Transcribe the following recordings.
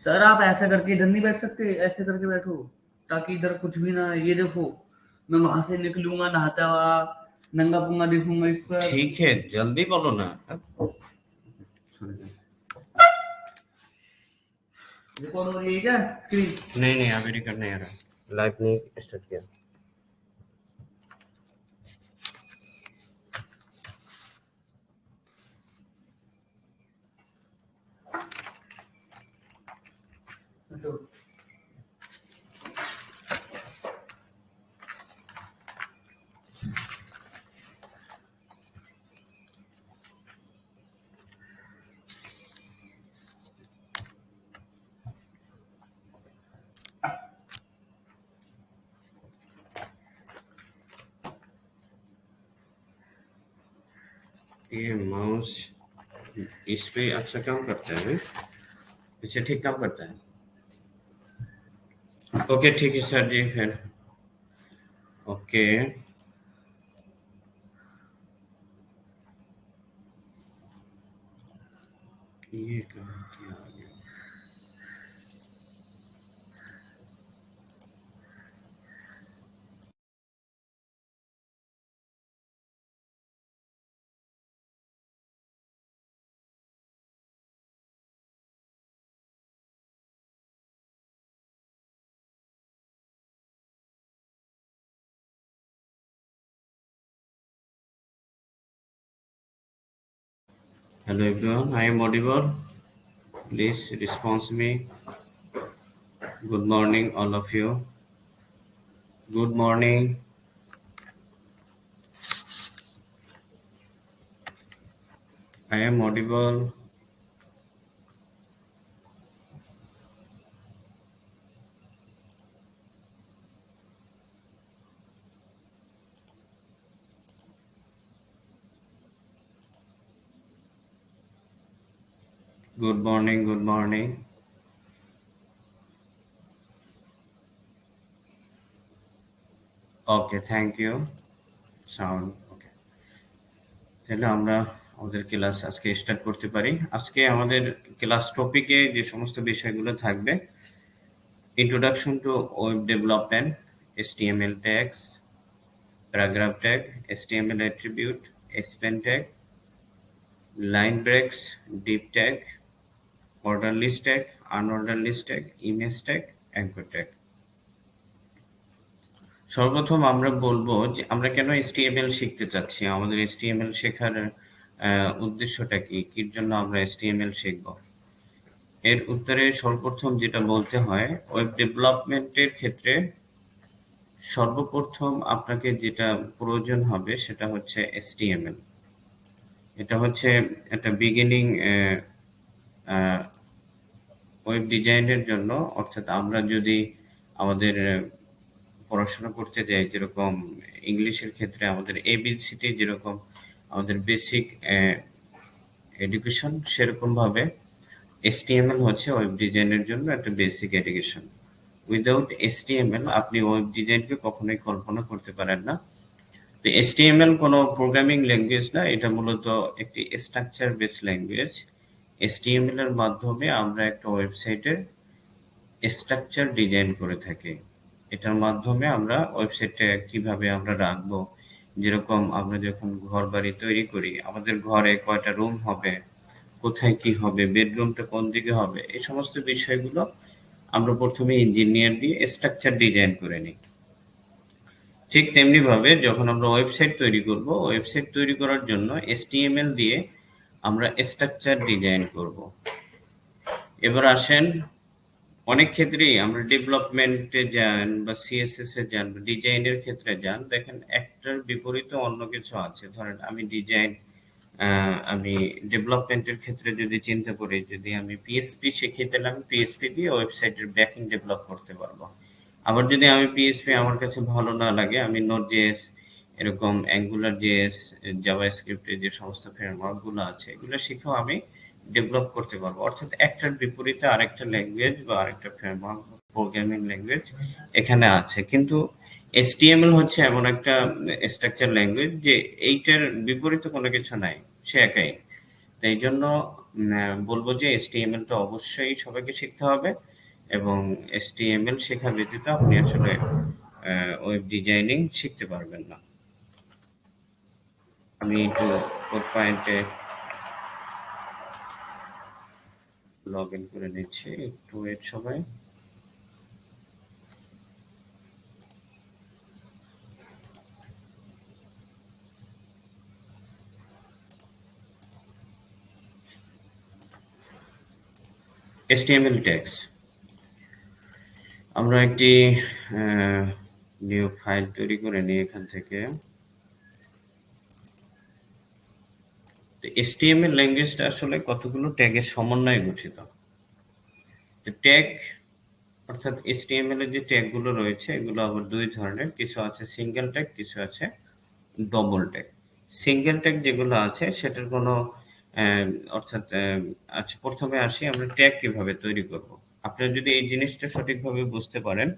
Sir आप ऐसा करके इधर नहीं बैठ सकते, ऐसे करके बैठो ताकि इधर कुछ भी ना। ये देखो मैं वहां से निकलूंगा नहाता हुआ, नंगा पुंगा दिखूंगा इस पर। ठीक है, जल्दी बोलो ना। रिकॉर्ड हो रही है क्या स्क्रीन? नहीं नहीं, अभी रिकॉर्ड नहीं आ रहा, लाइव नहीं स्टार्ट किया। ये माउस इस पे अच्छा काम करता है, इसे ठीक काम करता है। ओके ठीक है सर जी, फिर ओके। ये कहाँ क्या आ गया? Hello everyone, I am audible. Please respond me. Good morning, all of you. Good morning. I am audible. Good morning, good morning. Okay, thank you. Sound okay. তাহলে আমরা আমাদের ক্লাস আজকে স্টার্ট করতে পারি। আজকে আমাদের ক্লাস টপিকে যে সমস্ত বিষয়গুলো থাকবে: introduction to web development, HTML tags, paragraph tag, HTML attribute, span tag, line breaks, div tag, order list tag, unordered list tag, image tag, anchor tag. সর্বপ্রথম আমরা বলবো যে আমরা কেন HTML শিখতে চাচ্ছি, আমাদের HTML শেখার উদ্দেশ্যটা কি, কির জন্য আমরা HTML শিখব। এর উত্তরে সর্বপ্রথম যেটা বলতে হয়, ওয়েব ডেভেলপমেন্টের ক্ষেত্রে সর্বপ্রথম আপনাকে যেটা প্রয়োজন হবে সেটা হচ্ছে HTML। এটা হচ্ছে একটা বিগিনিং ওয়েব ডিজাইনের জন্য। অর্থাৎ আমরা যদি আমাদের পড়াশোনা করতে যাই, যেরকম ইংলিশের ক্ষেত্রে আমাদের ABCD যেরকম আমাদের বেসিক এডুকেশন, সেরকমভাবে HTML হচ্ছে ওয়েব ডিজাইনের জন্য একটা বেসিক এডুকেশন। উইদাউট HTML আপনি ওয়েব ডিজাইনকে কখনোই কল্পনা করতে পারেন না। তো HTML কোনো প্রোগ্রামিং ল্যাঙ্গুয়েজ না, এটা মূলত একটি স্ট্রাকচার বেস ল্যাঙ্গুয়েজ। HTML এর মাধ্যমে আমরা একটা ওয়েবসাইটের স্ট্রাকচার ডিজাইন করে থাকি। এটার মাধ্যমে আমরা ওয়েবসাইটটা কিভাবে আমরা রাখবো, যেরকম আমরা যখন ঘর বাড়ি তৈরি করি, আমাদের ঘরে কয়টা রুম হবে, কোথায় কি হবে, বেডরুমটা কোন দিকে হবে, এই সমস্ত বিষয়গুলো আমরা প্রথমে ইঞ্জিনিয়ার দিয়ে স্ট্রাকচার ডিজাইন করে নিই। ঠিক তেমনি ভাবে যখন আমরা ওয়েবসাইট তৈরি করব, ওয়েবসাইট তৈরি করার জন্য HTML দিয়ে আমরা স্ট্রাকচার ডিজাইন করব। এবার আসেন, অনেক ক্ষেত্রেই আমরা ডেভেলপমেন্টে যান বা CSS এ যান বা ডিজাইনের ক্ষেত্রে যান, দেখেন একটার বিপরীতে অন্য কিছু আছে। ধরেন আমি ডেভেলপমেন্টের ক্ষেত্রে যদি চিন্তা করি, যদি আমি PHP শিখি তাহলে আমি PHP দিয়ে ওয়েবসাইটের ব্যাকএন্ড ডেভেলপ করতে পারবো। আবার যদি আমি PHP আমার কাছে ভালো না লাগে, আমি Node.js, এরকম AngularJS, জাভাস্ক্রিপ্টের যে সমস্ত ফ্রেমওয়ার্ক গুলো আছে এগুলো শিখেও আমি ডেভেলপ করতে পারবো। অর্থাৎ একটার বিপরীতে আরেকটা ল্যাঙ্গুয়েজ বা আরেকটা ফ্রেমওয়ার্ক প্রোগ্রামিং ল্যাঙ্গুয়েজ এখানে আছে। কিন্তু HTML হচ্ছে এমন একটা স্ট্রাকচার ল্যাঙ্গুয়েজ যে এইটার বিপরীতে কোনো কিছু নাই, সে একাই। তাই জন্য বলব যে HTML টা অবশ্যই সবাইকে শিখতে হবে এবং HTML শেখা ব্যতীত আপনি আসলে ওয়েব ডিজাইনিং শিখতে পারবেন না। আমি একটু কোড পয়েন্টে লগ ইন করে নিচ্ছি, একটু ওয়েট সবাই। HTML ট্যাগস আমরা একটি নিউ ফাইল তৈরি করে নিই এখান থেকে। HTML ল্যাঙ্গুয়েজটা আসলে কতগুলো ট্যাগের সমন্বয়ে গঠিত। ট্যাগ অর্থাৎ HTML এর যে ট্যাগগুলো রয়েছে এগুলো আবার দুই ধরনের, কিছু আছে সিঙ্গেল ট্যাগ, কিছু আছে ডবল ট্যাগ। সিঙ্গেল ট্যাগ যেগুলো আছে সেটার কোনো অর্থাৎ আচ্ছা, প্রথমে আসি আমরা ট্যাগ কিভাবে তৈরি করব। আপনারা যদি এই জিনিসটা সঠিকভাবে বুঝতে পারেন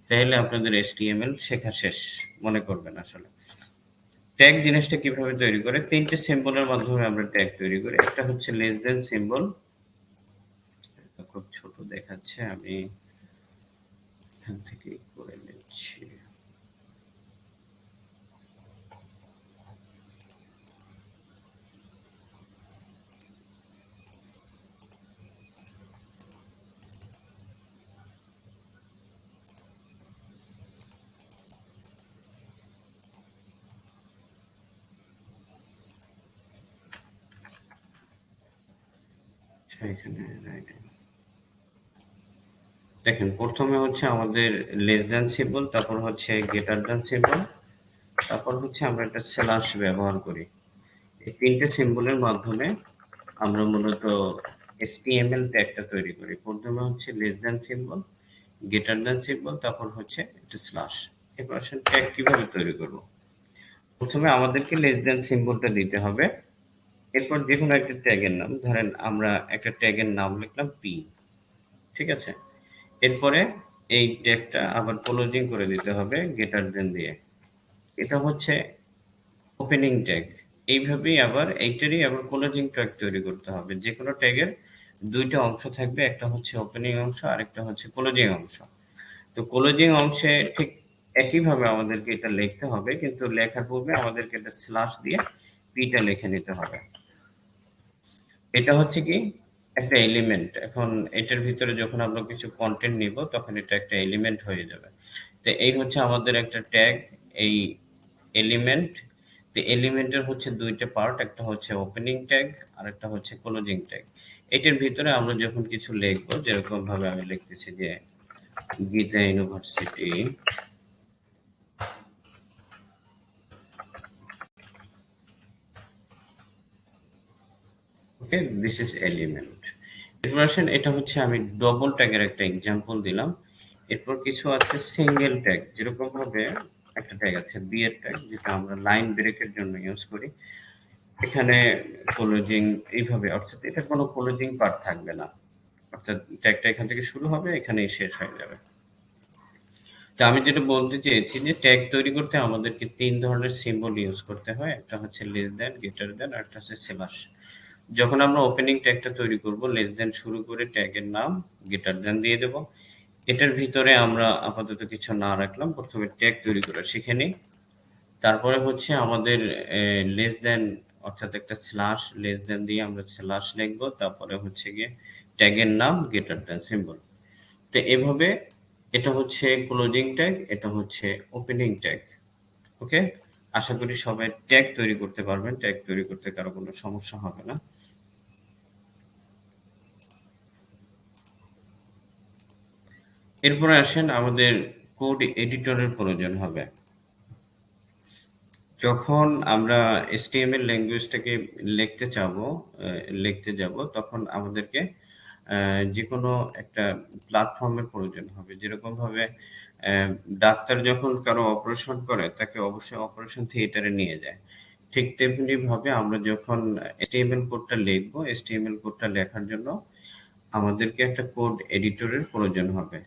তাহলে আপনাদের HTML শেখা শেষ মনে করবেন। আসলে ট্যাগ জিনিসটা কিভাবে তৈরি করে, তিনটে সিম্বলের মাধ্যমে আমরা ট্যাগ তৈরি করি। একটা হচ্ছে লেস দেন সিম্বল, খুব ছোট দেখাচ্ছে, আমি এখান থেকে করে নিচ্ছি। এখানে দেখেন, প্রথমে হচ্ছে আমাদের লেস দ্যান সিম্বল, তারপর হচ্ছে গ্রেটার দ্যান সিম্বল, তারপর হচ্ছে আমরা একটা স্ল্যাশ ব্যবহার করি। এই তিনটে সিম্বলের মাধ্যমে আমরা মূলত HTML ট্যাগটা তৈরি করি। প্রথমে হচ্ছে less than symbol, greater than symbol, তারপর হচ্ছে একটা স্ল্যাশ। এবার আসলে ট্যাগ কিভাবে তৈরি করব। প্রথমে আমাদেরকে লেস দ্যান সিম্বলটা দিতে হবে। এরপর যেকোনো একটা ট্যাগের নাম, ধরেন আমরা একটা ট্যাগের নাম লিখলাম পি, ঠিক আছে। এরপরে এই ট্যাগটা আবার ক্লোজিং করে দিতে হবে গ্রেটার দেন দিয়ে। এটা হচ্ছে ওপেনিং ট্যাগ। এইভাবেই আবার এইটারই আবার ক্লোজিং ট্যাগ তৈরি করতে হবে। যে কোনো ট্যাগের দুইটা অংশ থাকবে, একটা হচ্ছে ওপেনিং অংশ আর একটা হচ্ছে ক্লোজিং অংশ। তো ক্লোজিং অংশে ঠিক একইভাবে আমাদেরকে এটা লিখতে হবে, কিন্তু লেখার পূর্বে আমাদেরকে একটা স্ল্যাশ দিয়ে পিটা লিখে নিতে হবে। এটা হচ্ছে কি একটা এলিমেন্ট। এখন এটার ভিতরে যখন আমরা কিছু কন্টেন্ট নিব তখন এটা একটা এলিমেন্ট হয়ে যাবে। তো এই হচ্ছে আমাদের একটা ট্যাগ, এই এলিমেন্ট। তো এলিমেন্টের হচ্ছে দুইটা পার্ট, একটা হচ্ছে ওপেনিং ট্যাগ আর একটা হচ্ছে ক্লোজিং ট্যাগ। এটার ভিতরে আমরা যখন কিছু লিখবো, যেরকম ভাবে আমি লিখতেছি যে Gita university, okay, this is element. এরপর আসেন, এটা হচ্ছে আমি ডবল ট্যাগের একটা এক্সাম্পল দিলাম। এরপর কিছু আছে সিঙ্গেল ট্যাগ, যেরকম ভাবে একটা ট্যাগ আছে বি এর ট্যাগ, যেটা আমরা লাইন ব্রেকের জন্য ইউজ করি। এখানে ক্লোজিং এইভাবে, অর্থাৎ এটা কোনো ক্লোজিং পার্ট থাকবে না, অর্থাৎ ট্যাগটা এখান থেকে শুরু হবে, এখানেই শেষ হয়ে যাবে। তো আমি যেটা বলতে চেয়েছি যে ট্যাগ তৈরি করতে আমাদেরকে তিন ধরনের সিম্বল ইউজ করতে হয়। একটা হচ্ছে লেস দেন, গ্রেটার দেন আর একটা হচ্ছে স্ল্যাশ। যখন আমরা ওপেনিং ট্যাগটা তৈরি করব, লেস দেন শুরু করে ট্যাগের নাম গ্রেটার দেন দিয়ে দেব। এটার ভিতরে আমরা আপাতত কিছু না রাখলাম, প্রথমে ট্যাগ তৈরি করা শিখে নিই। তারপরে হচ্ছে আমাদের লেস দেন, অর্থাৎ একটা স্ল্যাশ, লেস দেন দিয়ে আমরা স্ল্যাশ লিখবো, তারপরে হচ্ছে গিয়ে ট্যাগের নাম গ্রেটার দেন সিম্বল। তো এভাবে এটা হচ্ছে ক্লোজিং ট্যাগ, এটা হচ্ছে ওপেনিং ট্যাগ। ওকে, আশা করি সবাই ট্যাগ তৈরি করতে পারবেন, ট্যাগ তৈরি করতে কারো কোনো সমস্যা হবে না। এরপরে আসেন, আমাদের কোড এডিটরের প্রয়োজন হবে। যখন আমরা HTML ল্যাঙ্গুয়েজটাকে লিখতে যাব তখন আমাদেরকে যেকোনো একটা প্ল্যাটফর্মের প্রয়োজন হবে। যেরকমভাবে ডাক্তার যখন কারো অপারেশন করে তাকে অবশ্যই অপারেশন থিয়েটারে নিয়ে যায়। ঠিক তেমনিভাবে আমরা যখন HTML কোডটা লিখবো, HTML কোডটা লেখার জন্য আমাদেরকে একটা কোড এডিটরের প্রয়োজন হবে।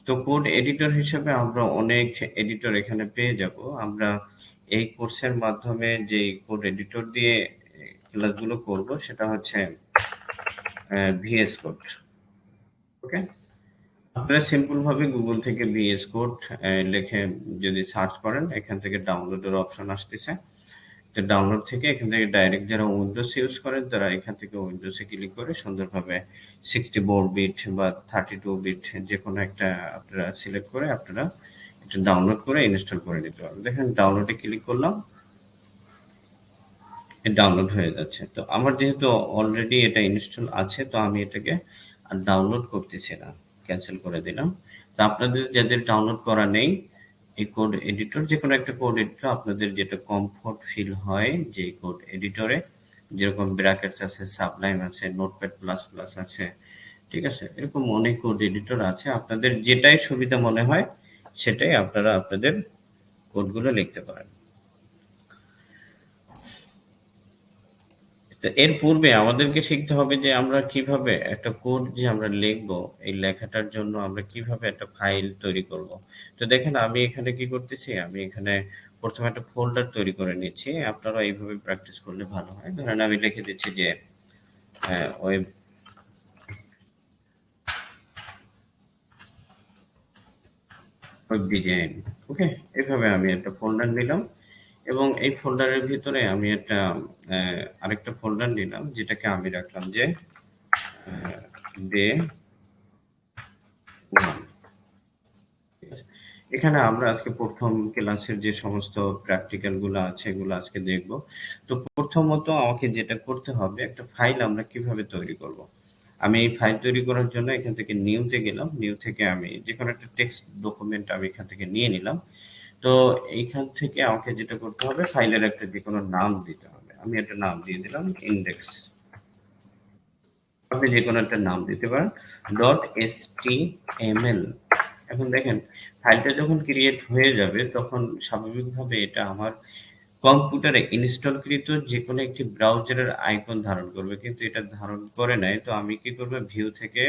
তো কোড এডিটর হিসেবে আমরা অনেক এডিটর এখানে পেয়ে যাব। আমরা এই কোর্সের মাধ্যমে যেই কোড এডিটর দিয়ে ক্লাসগুলো করব সেটা হচ্ছে ভিএস কোড। ওকে, আপনারা সিম্পল ভাবে গুগল থেকে ভিএস কোড লিখে যদি সার্চ করেন, এখান থেকে ডাউনলোডের অপশন আসতেছে। তো ডাউনলোড থেকে এখান থেকে ডাইরেক্ট যারা উইন্ডোজ ইউজ করেন তারা এখান থেকে উইন্ডোজে ক্লিক করে সুন্দরভাবে 64 বিট বা 32 বিট যে কোনো একটা আপনারা সিলেক্ট করে আপনারা এটা ডাউনলোড করে ইনস্টল করে নিতে পারবেন। দেখেন ডাউনলোডে ক্লিক করলাম, ডাউনলোড হয়ে যাচ্ছে। তো আমার যেহেতু অলরেডি এটা ইনস্টল আছে, তো আমি এটাকে আর ডাউনলোড করতেছি না, ক্যান্সেল করে দিলাম। তো আপনাদের যাদের ডাউনলোড করা নেই, এই কোড এডিটর, যে কোনো একটা কোড এডিটর আপনাদের যেটা কমফোর্ট ফিল হয়, যে কোড এডিটরে যেরকম ব্র্যাকেটস আছে, সাবলাইম আছে, নোটপ্যাড প্লাস প্লাস আছে, ঠিক আছে, এরকম অনেক কোড এডিটর আছে। আপনাদের যেটাই সুবিধা মনে হয় সেটাই আপনারা আপনাদের কোডগুলো লিখতে পারেন। তো এর পূর্বে আমাদেরকে শিখতে হবে যে আমরা কিভাবে একটা কোড যে আমরা লিখবো, এই লেখাটার জন্য আমরা কিভাবে একটা ফাইল তৈরি করব। তো দেখেন আমি এখানে কি করতেছি, আমি এখানে প্রথমে একটা ফোল্ডার তৈরি করে নিচ্ছি। আপনারা এইভাবে প্র্যাকটিস করলে ভালো হয়। ধরেন আমি লিখে দিচ্ছি যে ওয়েব ডিজাইন। ওকে, এইভাবে আমি একটা ফোল্ডার নিলাম এবং এই ফোল্ডারের ভিতরে আমি একটা আরেকটা ফোল্ডার নিলাম, যেটাকে আমি রাখলাম যে ডে ওয়ান। এখানে আমরা আজকে প্রথম ক্লাসের যে সমস্ত প্র্যাকটিক্যাল গুলো আছে এগুলো আজকে দেখব। তো প্রথমত আমাকে যেটা করতে হবে, একটা ফাইল আমরা কিভাবে তৈরি করব। আমি এই ফাইল তৈরি করার জন্য এখান থেকে নিউতে গেলাম, নিউ থেকে আমি যে কোনো একটা টেক্সট ডকুমেন্ট আমি এখান থেকে নিয়ে নিলাম। তো এইখান থেকে আমাকে যেটা করতে হবে, ফাইলের একটা যে কোনো নাম দিতে হবে। আমি একটা নাম দিয়ে দিলাম ইন্ডেক্স। আপনি যে কোনো একটা নাম দিতে পারেন, .html। এখন দেখেন ফাইলটা যখন ক্রিয়েট হয়ে যাবে তখন স্বাভাবিকভাবে এটা আমার কম্পিউটারে ইনস্টলকৃত যে কোনো একটি ব্রাউজারের আইকন ধারণ করবে, কিন্তু এটা ধারণ করে নাই। তো আমি কি করব, ভিউ থেকে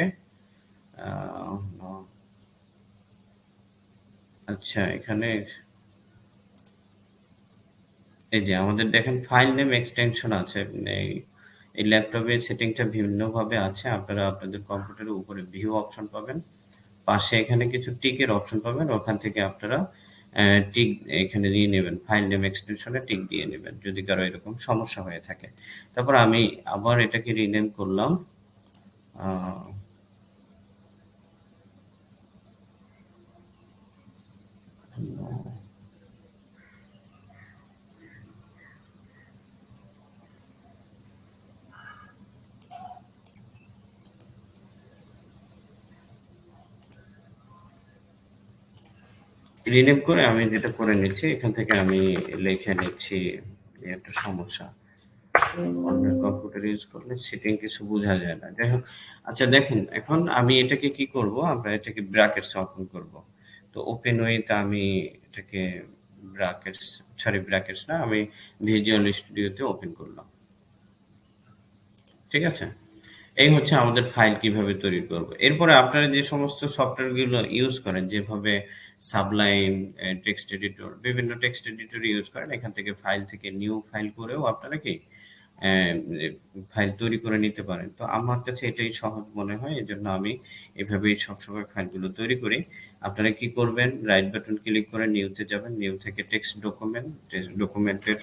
আচ্ছা এখানে এই যে আমাদের দেখেন ফাইল নেম এক্সটেনশন আছে। এই ল্যাপটপে সেটিংটা ভিন্নভাবে আছে। আপনারা আপনাদের কম্পিউটারের উপরে ভিউ অপশন পাবেন, পাশে এখানে কিছু টিকের অপশন পাবেন, ওখান থেকে আপনারা টিক এখানে দিয়ে নেবেন, ফাইল নেম এক্সটেনশনে টিক দিয়ে নেবেন যদি কারো এরকম সমস্যা হয়ে থাকে। তারপর আমি আবার এটাকে রিনেম করলাম রিনেম করে আমি যেটা করে নিচ্ছি, এখান থেকে আমি লিখে নিচ্ছি একটা সমস্যা, অন্যের কম্পিউটার ইউজ করলে সেটিং কিছু বোঝা যায় না। যাই হোক, আচ্ছা দেখেন এখন আমি এটাকে কি করব, আমরা এটাকে ব্র্যাকেটস ওপেন করব। তো ওপেন ওয়েতে আমি এটাকে ব্র্যাকেটস না, আমি ভিজুয়াল স্টুডিওতে ওপেন করলাম। ঠিক আছে, এই হচ্ছে আমাদের ফাইল কিভাবে তৈরি করব। এরপরে আপনারা যে সমস্ত সফটওয়্যারগুলো ইউজ করেন, যেভাবে সাবলাইম, টেক্সট এডিটর, বিভিন্ন টেক্সট এডিটর ইউজ করেন, এখান থেকে ফাইল থেকে নিউ ফাইল করেও আপনারা কি ফাইল তৈরি করে নিতে পারেন। তো আমার কাছে এটাই সহজ মনে হয়, এজন্য আমি এভাবেই সবসময় ফাইলগুলো তৈরি করি। আপনারা কি করবেন, রাইট বাটন ক্লিক করে নিউতে যাবেন, নিউ থেকে টেক্সট ডকুমেন্টের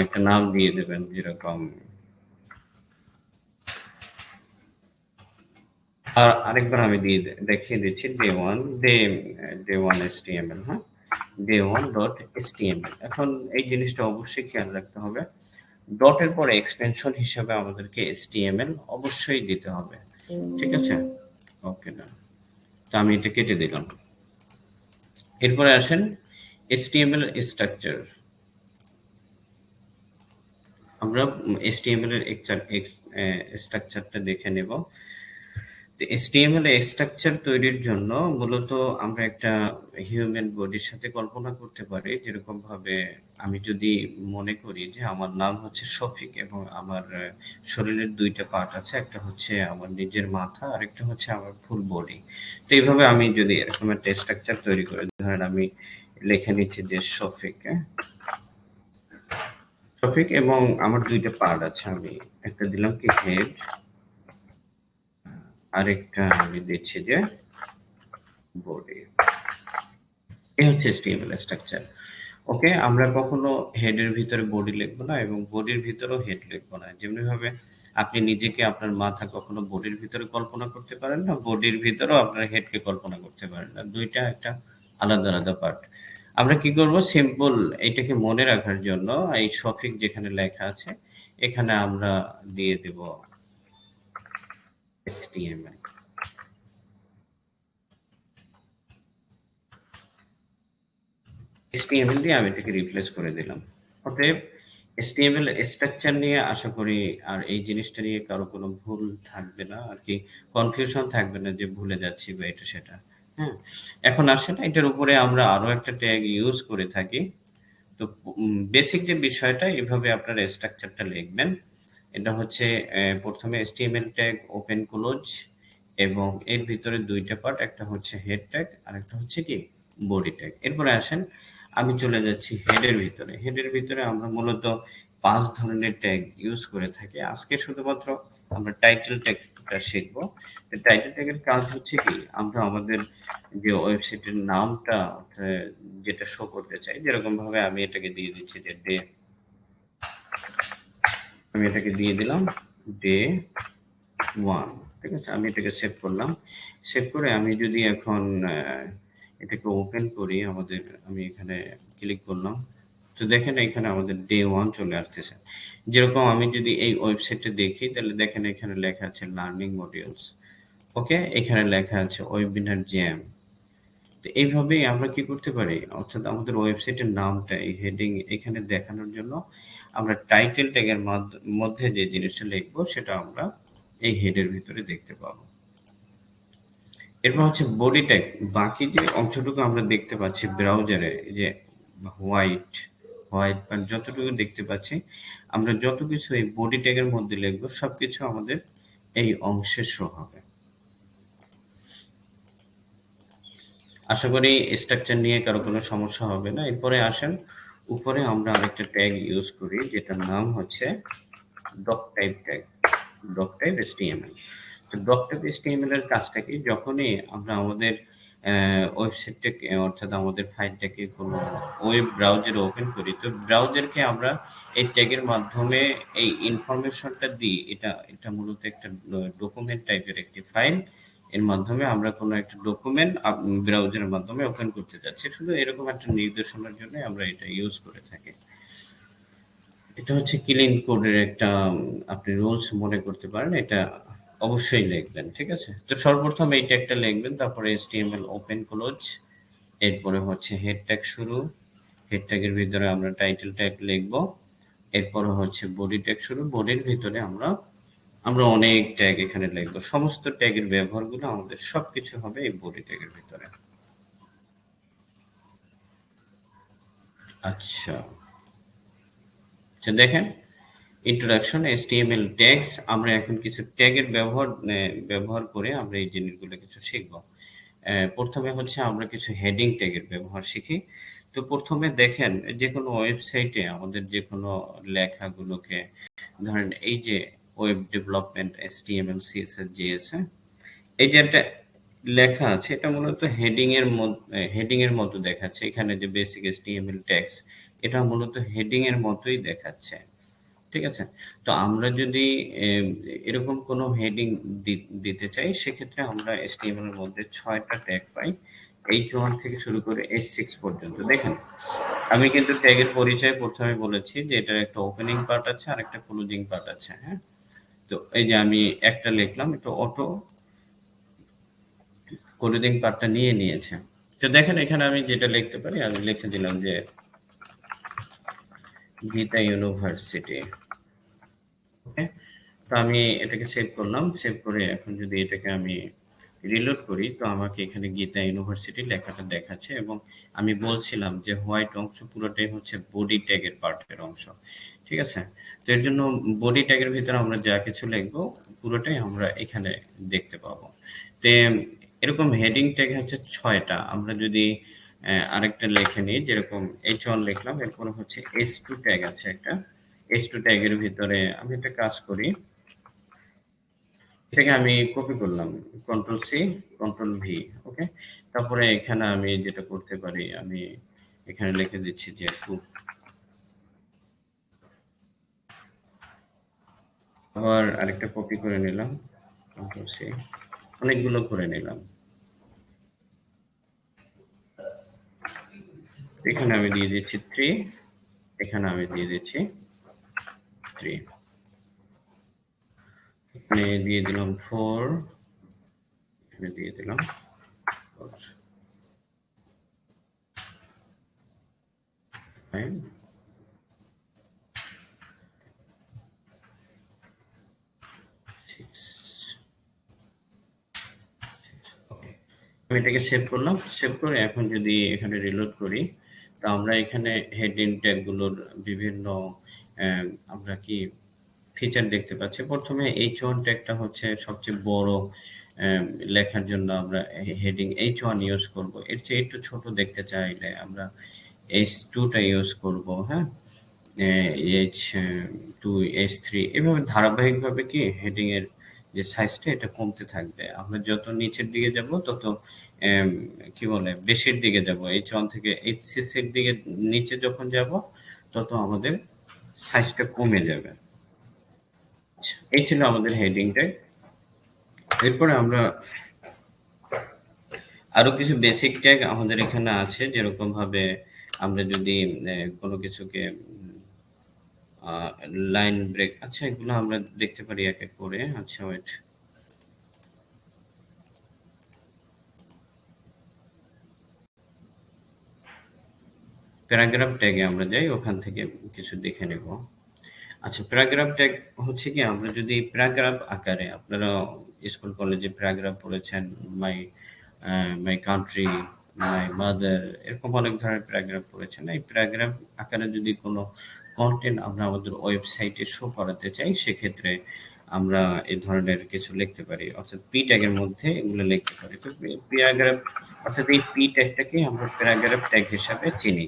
একটা নাম দিয়ে দেবেন, যেরকম আরেকবার আমি দেখিয়ে দিচ্ছি, ডে ওয়ান HTML। হ্যাঁ, day1.html। এখন এই জিনিসটা অবশ্যই খেয়াল রাখতে হবে, ডটের পরে এক্সটেনশন হিসেবে আমাদেরকে HTML অবশ্যই দিতে হবে। ঠিক আছে, ওকে না, তো আমি এটা কেটে দিলাম। এরপরে আসেন HTML এর স্ট্রাকচার। আমরা HTML এর স্ট্রাকচারটা দেখে নেব। HTML স্ট্রাকচার তৈরির জন্য মূলত আমরা একটা হিউম্যান বডির সাথে কল্পনা করতে পারি, যেরকম ভাবে আমি যদি মনে করি যে আমার নাম হচ্ছে শফিক এবং আমার শরীরের দুইটা পার্ট আছে, একটা হচ্ছে আমার নিজের মাথা আর একটা হচ্ছে আমার ফুল বডি। তো এইভাবে আমি যদি এরকম একটা স্ট্রাকচার তৈরি করি, ধরেন আমি লিখে নিচ্ছি যে শফিক, শফিক এবং আমার দুইটা পার্ট আছে, আমি একটা দিলাম কি হেড আরেকটা আমি দিচ্ছি যে বডি। এই হচ্ছে HTML স্ট্রাকচার। ওকে, আমরা কখনো হেডের ভিতরে বডি লিখবো না এবং বডির ভিতরেও হেড লিখবো না। যেমনিভাবে আপনি নিজেকে আপনার মাথা কখনো বডির ভিতরে কল্পনা করতে পারেন না, বডির ভিতরেও আপনার হেডকে কল্পনা করতে পারেন না। দুইটা একটা আলাদা আলাদা পার্ট। আমরা কি করব, সিম্পল এটাকে মনে রাখার জন্য এই সফিক যেখানে লেখা আছে এখানে আমরা দিয়ে দেব HTML। HTML দিয়ে আমি এটাকে রিপ্লেস করে দিলাম। অতএব HTML স্ট্রাকচার নিয়ে আশা করি আর এই জিনিসটা নিয়ে কারো কোনো ভুল থাকবে না আর কি, কনফিউশন থাকবে না যে ভুলে যাচ্ছি বা এটা সেটা। হ্যাঁ, এখন আসেন এটার উপরে আমরা আরো একটা ট্যাগ ইউজ করে থাকি। তো বেসিক যে বিষয়টা, এভাবে আপনারা স্ট্রাকচারটা লিখবেন। এটা হচ্ছে প্রথমে HTML ট্যাগ ওপেন ক্লোজ এবং এর ভিতরে দুইটা পার্ট, একটা হচ্ছে হেড ট্যাগ আর একটা হচ্ছে কি বডি ট্যাগ। এরপরে আসেন আমি চলে যাচ্ছি হেডের ভিতরে। হেডের ভিতরে আমরা মূলত 5 ধরনের ট্যাগ ইউজ করে থাকি। আজকে শুধুমাত্র আমরা টাইটেল ট্যাগটা শিখবো। টাইটেল ট্যাগের কাজ হচ্ছে কি, আমরা আমাদের যে ওয়েবসাইটের নামটা যেটা শো করতে চাই, যেরকম ভাবে আমি এটাকে দিয়ে দিচ্ছি যে ডে, আমি এটাকে দিয়ে দিলাম ডে 1। ঠিক আছে, আমি এটাকে সেভ করলাম। সেভ করে আমি যদি এখন এটাকে ওপেন করি, আমি এখানে ক্লিক করলাম, তো দেখেন এখানে আমাদের ডে 1 চলে আসতেছে। যেরকম আমি যদি এই ওয়েবসাইটে দেখি তাহলে দেখেন এখানে লেখা আছে লার্নিং মডিউলস। ওকে, এখানে লেখা আছে ওয়েবিনার জ্যাম। তো এইভাবেই আমরা কি করতে পারি, অর্থাৎ আমাদের ওয়েবসাইটের নামটা এই হেডিং এখানে দেখানোর জন্য আমরা টাইটেল ট্যাগের মধ্যে যে জিনিসটা লিখবো সেটা আমরা এই হেডের ভিতরে দেখতে পাবো। এরপর হচ্ছে বডি ট্যাগ। বাকি যে অংশটুকু আমরা দেখতে পাচ্ছি ব্রাউজারে, যে হোয়াইট হোয়াইট পার্ট যতটুকু দেখতে পাচ্ছি, আমরা যত কিছু এই বডি ট্যাগের মধ্যে লিখবো সবকিছু আমাদের এই অংশে শো হবে। আশা করি স্ট্রাকচার নিয়ে কারো কোনো সমস্যা হবে না। এরপরে আসেন উপরে আমরা আরেকটা ট্যাগ ইউজ করি যেটার নাম হচ্ছে doc type tag, doc type HTML। তো ডক টাইপ HTML এর কাজটা কি, যখনই আমরা আমাদের ওয়েবসাইটটাকে অর্থাৎ আমাদের ফাইলটাকে কোনো ওয়েব ব্রাউজারে ওপেন করি, তো ব্রাউজারকে আমরা এই ট্যাগের মাধ্যমে এই ইনফরমেশনটা দিই। এটা মূলত একটা ডকুমেন্ট টাইপের একটি ফাইল। এর মাধ্যমে আমরা কোনো একটা ডকুমেন্ট ব্রাউজারের মাধ্যমে ওপেন করতে যাচ্ছি। শুধু এরকম একটা নির্দেশনার জন্য আমরা এটা ইউজ করে থাকি। এটা হচ্ছে ক্লিন কোডের একটা আপনি রুলস মনে করতে পারেন, এটা অবশ্যই লিখবেন। ঠিক আছে, তো সর্বপ্রথম এই ট্যাগটা লিখবেন, তারপরে HTML ওপেন ক্লোজ, এরপরে হচ্ছে হেড ট্যাগ শুরু, হেড ট্যাগের ভিতরে আমরা টাইটেল ট্যাগ লিখবো, এরপরে হচ্ছে বডি ট্যাগ শুরু, বডির ভিতরে আমরা অনেক ট্যাগ এখানে লিখবো। সমস্ত ট্যাগের ব্যবহারগুলো আমাদের সবকিছু হবে এই বডি ট্যাগের ভিতরে। আচ্ছা, দেখেন ইন্ট্রোডাকশন HTML ট্যাগস। আমরা এখন কিছু ট্যাগের ব্যবহার করে আমরা এই জিনিসগুলো কিছু শিখব। প্রথমে হচ্ছে আমরা কিছু হেডিং ট্যাগের ব্যবহার শিখি। তো প্রথমে দেখেন যে কোনো ওয়েবসাইটে আমাদের যে কোনো লেখাগুলোকে, ধরেন এই যে web development HTML CSS JS, এই যে একটা লেখা আছে এটা মূলত হেডিং এর মতো দেখাচ্ছে। এখানে যে বেসিক HTML ট্যাগস, এটা মূলত হেডিং এর মতোই দেখাচ্ছে। ঠিক আছে, তো আমরা যদি এরকম কোনো হেডিং দিতে চাই সেক্ষেত্রে আমরা HTML এর মধ্যে 6টা ট্যাগ পাই, H1 থেকে শুরু করে H6 পর্যন্ত। দেখেন আমি কিন্তু ট্যাগের পরিচয় প্রথমে বলেছি যে এটার একটা ওপেনিং পার্ট আছে আর একটা ক্লোজিং পার্ট আছে। হ্যাঁ, তো এই যে আমি একটা লিখলাম, এটা অটো ক্লোজিং পার্টটা নিয়ে নিয়েছে। তো দেখেন এখানে আমি যেটা লিখতে পারি, আমি লিখে দিলাম যে গীতা ইউনিভার্সিটি। ওকে, তো আমি এটাকে সেভ করলাম। সেভ করে এখন যদি এটাকে আমি রিলোড করি তো আমাকে এখানে গীতা ইউনিভার্সিটি লেখাটা দেখাচ্ছে এবং আমি বলছিলাম যে হোয়াইট অংশ পুরোটাই হচ্ছে বডি ট্যাগের পার্টের অংশ। ঠিক আছে, তো এর জন্য বডি ট্যাগের ভিতরে আমরা যা কিছু লিখবো পুরোটাই আমরা এখানে দেখতে পাবো। তো এরকম হেডিং ট্যাগ হচ্ছে 6টা। আমরা যদি আরেকটা লিখে নিই, যেরকম H1 লিখলাম, এরপর হচ্ছে H2 ট্যাগ আছে একটা। H2 ট্যাগের ভিতরে আমি একটা কাজ করি, এটাকে আমি কপি করলাম। Control C, control V. Okay? তারপরে এখানে আমি যেটা করতে পারি, আমি এখানে লিখে দিচ্ছি যে 2। আবার আরেকটা কপি করে নিলাম। Control C. অনেকগুলো করে নিলাম। এখানে আমি দিয়ে দিচ্ছি 3, এখানে আমি দিয়ে দিচ্ছি 3। এখানে দিয়ে দিলাম 4, এখানে দিয়ে দিলাম 4, 5, 6, 6। ওকে। আমি এটাকে সেভ করলাম। সেভ করে এখন যদি এখানে রিলোড করি, তো আমরা এখানে হেডিং ট্যাগগুলোর বিভিন্ন অ্যা আমরা কি ফিচার দেখতে পাচ্ছি। ১ম এ H1 ট্যাগটা হচ্ছে সবচেয়ে বড় অ্যা লেখার জন্য আমরা হেডিং H1 ইউজ করব। এর চেয়ে একটু ছোট দেখতে চাইলে আমরা H2 টা ইউজ করব, হ্যাঁ? H2, H3 এভাবে ধারাবাহিকভাবে কি হেডিং এর যে সাইজটা এটা কমতে থাকবে। আমরা যত নিচের দিকে যাব তত অ্যাম কি বলে বেশির দিকে যাব। H1 থেকে H6 এর দিকে নিচে যখন যাব তত আমাদের সাইজটা কমে যাবে। আচ্ছা, এই ছিল আমাদের হেডিং ট্যাগ। এরপরে আমরা আরো কিছু বেসিক ট্যাগ আমাদের এখানে আছে। যেরকম ভাবে আমরা যদি কোনো কিছুকে আ লাইন ব্রেক, আচ্ছা এগুলো আমরা দেখতে পারি এক, এক করে। আচ্ছা ওয়েট। প্যারাগ্রাফ ট্যাগে আমরা যাই, ওখান থেকে কিছু দেখে নেব। আচ্ছা, প্যারাগ্রাফ ট্যাগ হচ্ছে কি, আমরা যদি প্যারাগ্রাফ আকারে, আপনারা স্কুল কলেজে প্যারাগ্রাফ পড়েছেন, মাই মাই কান্ট্রি, মাই মাদার, এরকম অনেক ধরনের প্যারাগ্রাফ পড়েছেন। এই প্যারাগ্রাফ আকারে যদি কোনো কনটেন্ট আমরা আমাদের ওয়েবসাইটে শো করাতে চাই, সেক্ষেত্রে আমরা এই ধরনের কিছু লিখতে পারি। অর্থাৎ পি ট্যাগের মধ্যে এগুলো লিখতে পারি। তো প্যারাগ্রাফ, অর্থাৎ এই পি ট্যাগটাকে আমরা প্যারাগ্রাফ ট্যাগ হিসাবে চিনি।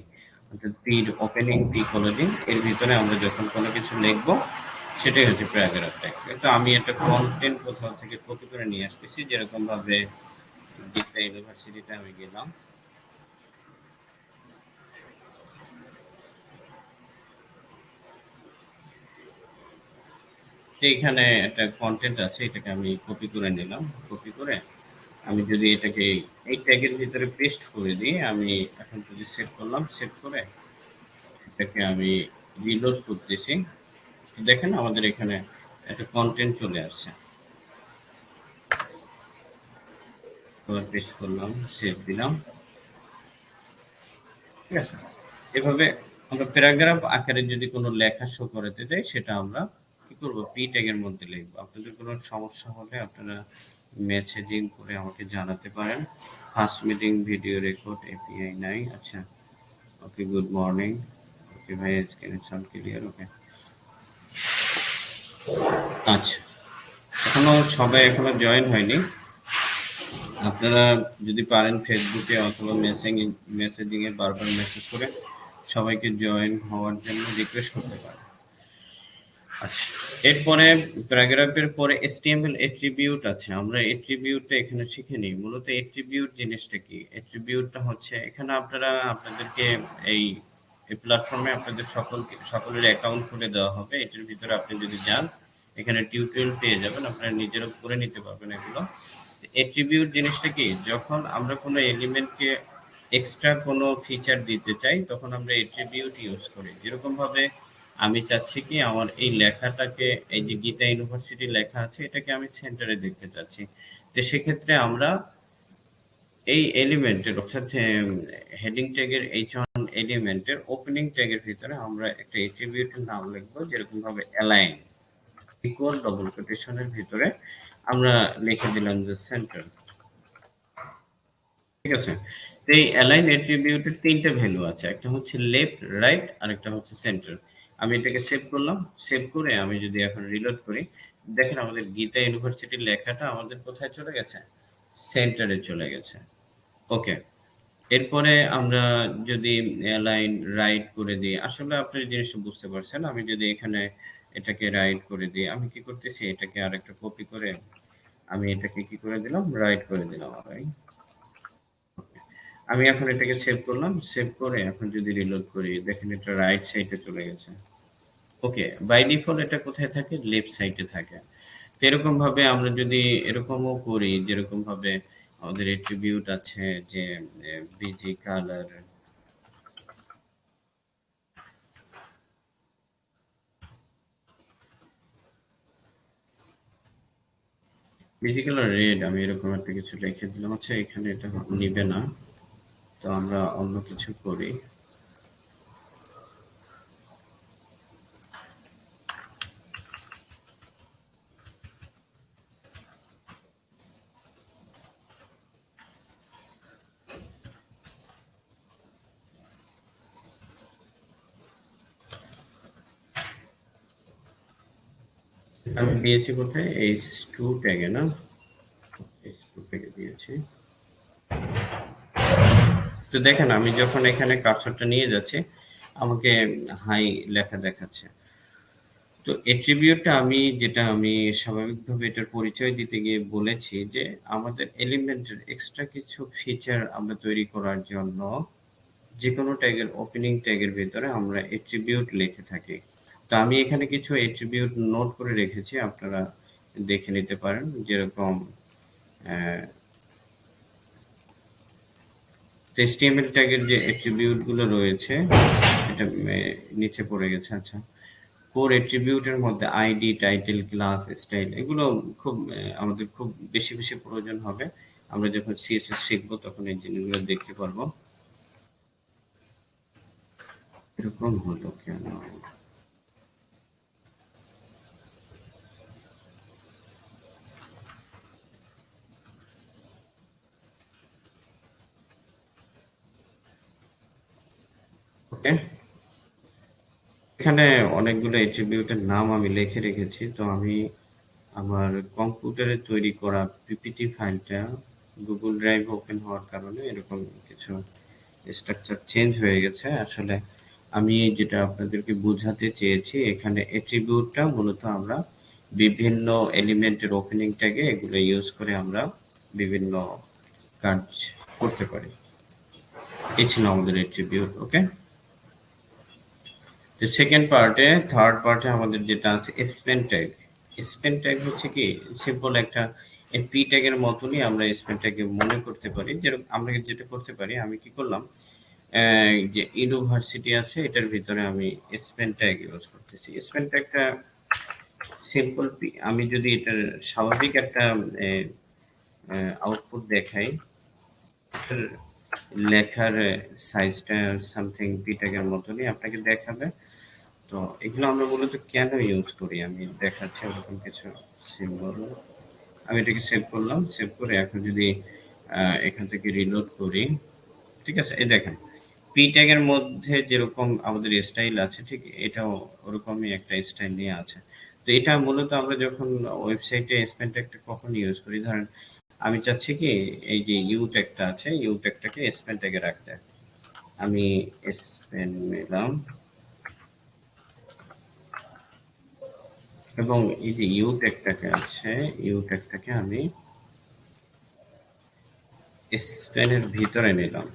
অর্থাৎ পির ওপেনিং, পি ক্লোজিং, এর ভিতরে আমরা যখন কোনো কিছু লিখবো সেটাই হচ্ছে প্যারাগ্রাফ ট্যাগ। তো আমি একটা কনটেন্ট কোথাও থেকে কপি করে নিয়ে আসতেছি, যেরকম ভাবে ডিগটা ইউনিভার্সিটিতে আমি গেলাম। তো এখানে একটা কনটেন্ট আছে, এটাকে আমি কপি করে নিলাম। কপি করে আমি যদি এটাকে এই ট্যাগের ভিতরে পেস্ট করে দিই, আমি এখন যদি সেভ করলাম, সেভ করে এটাকে আমি রিলোড করতেছি, দেখেন আমাদের এখানে একটা কনটেন্ট চলে আসছে। আবার পেস্ট করলাম, সেভ দিলাম। ঠিক আছে? এভাবে আমরা প্যারাগ্রাফ আকারে যদি কোনো লেখা শো করাতে চাই, সেটা আমরা কি করব, পি ট্যাগের মধ্যে লিখব। আপনাদের কোনো সমস্যা হলে আপনারা মেসেজিং করে আমাকে জানাতে পারেন। First meeting video record API নাই। আচ্ছা, ওকে, গুড মর্নিং। ওকে ভাই, স্ক্রিন সাউন্ড ক্লিয়ার। ওকে। আচ্ছা, সবাই এখনো জয়েন হয়নি। আপনারা যদি পারেন ফেসবুকে অথবা মেসেজিং এ বারবার মেসেজ করে সবাইকে জয়েন হওয়ার জন্য রিকোয়েস্ট করতে পারেন। আচ্ছা, এরপরে প্যারাগ্রাফের পরে HTML এট্রিবিউট আছে। আমরা এট্রিবিউটটা এখানে শিখে নিই। মূলত এট্রিবিউট জিনিসটা কি? এট্রিবিউটটা হচ্ছে, এখানে আপনারা আপনাদেরকে এই এই প্ল্যাটফর্মে আপনাদের সকলের অ্যাকাউন্ট খুলে দেওয়া হবে। এটার ভিতরে আপনি যদি যান, এখানে টিউটোরিয়াল পেয়ে যাবেন। আপনারা নিজেরাও করে নিতে পারবেন এগুলো। এট্রিবিউট জিনিসটা কি? যখন আমরা কোনো এলিমেন্টকে এক্সট্রা কোনো ফিচার দিতে চাই, তখন আমরা এট্রিবিউট ইউজ করি। যেরকম ভাবে আমি চাচ্ছি কি, আমার এই লেখাটাকে, এই যে গীতা ইউনিভার্সিটি লেখা আছে, এটাকে আমি সেন্টারে দেখতে চাচ্ছি। তো সেক্ষেত্রে আমরা এই এলিমেন্টের, অর্থাৎ হেডিং ট্যাগের H1 এলিমেন্টের ওপেনিং ট্যাগের ভিতরে আমরা একটা এট্রিবিউটের নাম লিখবো, যেরকম ভাবে অ্যালাইন, ইকুয়াল ডবল কোটেশনের ভিতরে আমরা লিখে দিলাম যে সেন্টার। ঠিক আছে? তো এই অ্যালাইন অ্যাট্রিবিউটের ৩ টা ভ্যালু আছে। একটা হচ্ছে লেফট, রাইট, আরেকটা হচ্ছে সেন্টার। আমি এটাকে সেভ করলাম। সেভ করে আমি যদি এখন রিলোড করি, দেখেন আমাদের গীতা ইউনিভার্সিটির লেখাটা আমাদের কোথায় চলে গেছে? সেন্টারে চলে গেছে। ওকে। এরপরে আমরা যদি অ্যালাইন রাইট করে দিই, আসলে আপনি জিনিসটা বুঝতে পারছেন। আমি যদি এখানে এটাকে রাইট করে দিই, আমি কি করতেছি, এটাকে আরেকটা কপি করে আমি এটাকে কি করে দিলাম? রাইট করে দিলাম। রাইট। আমি এখন এটাকে সেভ করলাম। সেভ করে এখন যদি রিলোড করি, দেখেন এটা রাইট সাইডে চলে গেছে। ওকে, বাই ডিফল্ট এটা কোথায় থাকে? লেফট সাইডে থাকে। তো এরকম ভাবে আমরা যদি এরকমও করি, যেরকম ভাবে আমাদের এট্রিবিউট আছে যে busy colour, busy colour red, আমি এরকম একটা কিছু লিখে দিলাম। আচ্ছা, এখানে এটা নিবে না, তো আমরা অন্য কিছু করি। আমি দিয়েছি কোথায়? H2 ট্যাগে না? H2 ট্যাগে দিয়েছি। তো দেখেন আমি যখন এখানে কার্সরটা নিয়ে যাচ্ছি, আমাকে হাই লেখা দেখাচ্ছে। তো এট্রিবিউটটা আমি স্বাভাবিকভাবে এটার পরিচয় দিতে গিয়ে বলেছি যে আমাদের এলিমেন্টের এক্সট্রা কিছু ফিচার আমরা তৈরি করার জন্য যেকোনো ট্যাগের ওপেনিং ট্যাগের ভেতরে আমরা এট্রিবিউট লিখে থাকি। তো আমি এখানে কিছু এট্রিবিউট নোট করে রেখেছি, আপনারা দেখে নিতে পারেন। যেরকম HTML ট্যাগের যে এট্রিবিউট গুলো রয়েছে, এটা নিচে পড়ে গেছে। আচ্ছা, কোর এট্রিবিউটের মধ্যে আইডি, টাইটেল, ক্লাস, স্টাইল, এগুলো খুব আমাদের খুব বেশি বেশি প্রয়োজন হবে। আমরা যখন সিএসএস শিখবো তখন এই জিনিসগুলো দেখতে পারবো। এরকম হলো কেন? ওকে, এখানে অনেকগুলো এট্রিবিউটের নাম আমি লিখে রেখেছি। তো আমি আমার কম্পিউটারে তৈরি করা পিপিটি ফাইলটা গুগল ড্রাইভ ওপেন হওয়ার কারণে এরকম কিছু স্ট্রাকচার চেঞ্জ হয়ে গেছে। আসলে আমি যেটা আপনাদেরকে বোঝাতে চেয়েছি, এখানে এট্রিবিউটটা মূলত আমরা বিভিন্ন এলিমেন্টের ওপেনিং ট্যাগে এগুলো ইউজ করে আমরা বিভিন্ন কাজ করতে পারি। এই ছিল আমাদের এট্রিবিউট। ওকে, তো সেকেন্ড পার্টে, থার্ড পার্টে আমাদের যেটা আছে স্পেন ট্যাগ। স্পেন ট্যাগ হচ্ছে কি, সিম্পল একটা পি ট্যাগের মতনই আমরা স্পেন ট্যাগে মনে করতে পারি। যেরকম আমরা যেটা করতে পারি, আমি কি করলাম, যে ইউনিভার্সিটি আছে এটার ভিতরে আমি স্পেন ট্যাগ ইউজ করতেছি। স্পেন ট্যাগটা সিম্পল, আমি যদি এটার স্বাভাবিক একটা আউটপুট দেখাই, এটার লেখার সাইজটা সামথিং পি ট্যাগের মতনই আপনাকে দেখাবে। তো এগুলো আমরা মূলত কেন ইউজ করি আমি দেখাচ্ছি। ওরকম কিছু সিম্বল, আমি এটাকে সেভ করলাম। সেভ করে এখন যদি এখান থেকে রিলোড করি, ঠিক আছে, এই দেখেন পি ট্যাগের মধ্যে যেরকম আমাদের স্টাইল আছে, ঠিক এটাও ওরকমই একটা স্টাইল নিয়ে আছে। তো এটা মূলত আমরা যখন ওয়েবসাইটে স্পেন ট্যাগটা কখন ইউজ করি, ধরেন আমি চাচ্ছি কি এই যে ইউ ট্যাগটা আছে, ইউ ট্যাগটাকে স্পেন ট্যাগে রাখতে। আমি স্পেন নিলাম এবং এই যে ইউ ট্যাগটাকে আছে, ইউ ট্যাগটাকে আমি স্পেনের ভিতরে নিলাম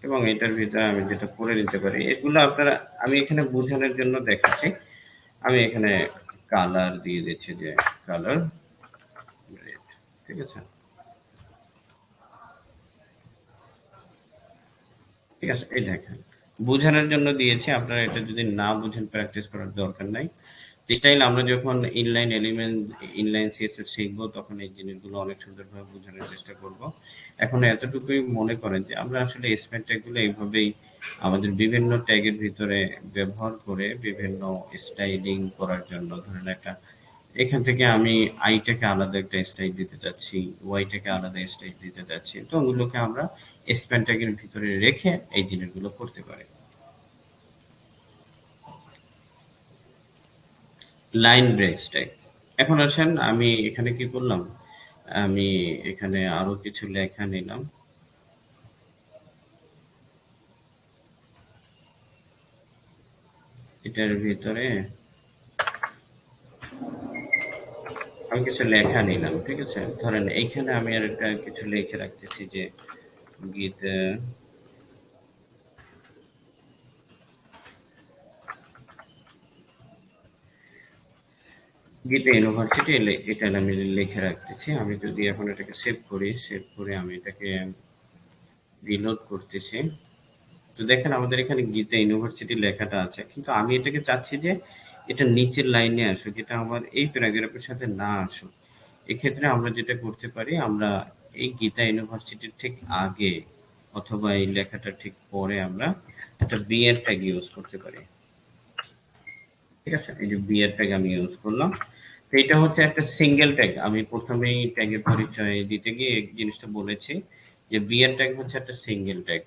এবং এটার ভিতরে আমি যেটা করে নিতে পারি, এগুলো আপনারা, আমি এখানে বোঝানোর জন্য দেখাচ্ছি। আমি এখানে কালার দিয়ে দিচ্ছি, যে কালার রেড, ঠিক আছে, ঠিক আছে। এই দেখেন বোঝানোর জন্য দিয়েছি, আপনারা এটা যদি না বুঝেন প্র্যাকটিস করার দরকার নাই। স্টাইল আমরা যখন ইনলাইন এলিমেন্ট, ইনলাইন সিএসএস শিখবো তখন এই জিনিসগুলো অনেক সুন্দরভাবে বোঝানোর চেষ্টা করব। এখন এতটুকুই মনে করেন যে আমরা আসলে স্পেন ট্যাগগুলো এইভাবেই আমাদের বিভিন্ন ট্যাগের ভিতরে ব্যবহার করে বিভিন্ন স্টাইলিং করার জন্য, ধরেন একটা এখান থেকে আমি আইটাকে আলাদা একটা স্টাইল দিতে চাচ্ছি, ওয়াইটাকে আলাদা স্টাইল দিতে চাচ্ছি, তো ওগুলোকে আমরা স্পেন ট্যাগের ভিতরে রেখে এই জিনিসগুলো করতে পারি। Line break stack. এখন আসেন আমি এখানে কি করলাম, আমি এখানে আরো কিছু লেখা নিলাম। এটার ভিতরে আমি কিছু লেখা নিলাম, ঠিক আছে? ধরেন এইখানে আমি আর একটা কিছু লিখে রাখতেছি যে গীতা গীতা ইউনিভার্সিটি এটা আমি লিখে রাখতেছি। আমি যদি এখন এটাকে সেভ করি, সেভ করে আমি এটাকে রিলোড করতেছি। তো দেখেন আমাদের এখানে গীতা ইউনিভার্সিটি লেখাটা আছে, কিন্তু আমি এটাকে চাচ্ছি যে এটা নিচের লাইনে আসুক, এটা আমার এই প্যারাগ্রাফের সাথে না আসুক। এক্ষেত্রে আমরা যেটা করতে পারি, আমরা এই গীতা ইউনিভার্সিটির ঠিক আগে অথবা এই লেখাটা ঠিক পরে আমরা একটা বিএর ট্যাগ ইউজ করতে পারি। ঠিক আছে, এই যে বিএর ট্যাগ আমি ইউজ করলাম। তো এটা হচ্ছে একটা সিঙ্গেল ট্যাগ। আমি প্রথমেই ট্যাগের পরিচয় দিতে গিয়ে এই জিনিসটা বলেছি যে বিএর ট্যাগ হচ্ছে একটা সিঙ্গেল ট্যাগ।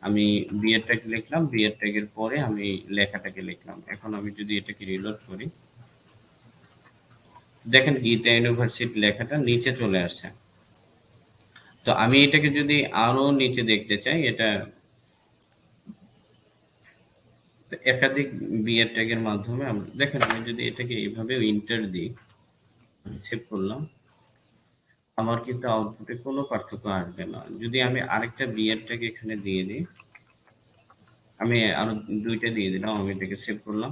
আমি বিএর ট্যাগ লিখলাম, বিএর ট্যাগের পরে আমি লেখাটাকে লিখলাম। এখন আমি যদি এটাকে রিলোড করি, দেখেন গীতা ইউনিভার্সিটি লেখাটা নিচে চলে আসছে। তো আমি এটাকে যদি আরো নিচে দেখতে চাই, এটা একাধিক বিএর ট্যাগের মাধ্যমে আমরা দেখেন, আমি যদি এটাকে এইভাবে ইন্টার দিই, সেভ করলাম, আমার কিন্তু আউটপুটে কোনো পার্থক্য আসবে না। যদি আমি আরেকটা বিএর ট্যাগ এখানে দিয়ে দিই, আমি আরো ২ টা দিয়ে দিলাম, আমি এটাকে সেভ করলাম।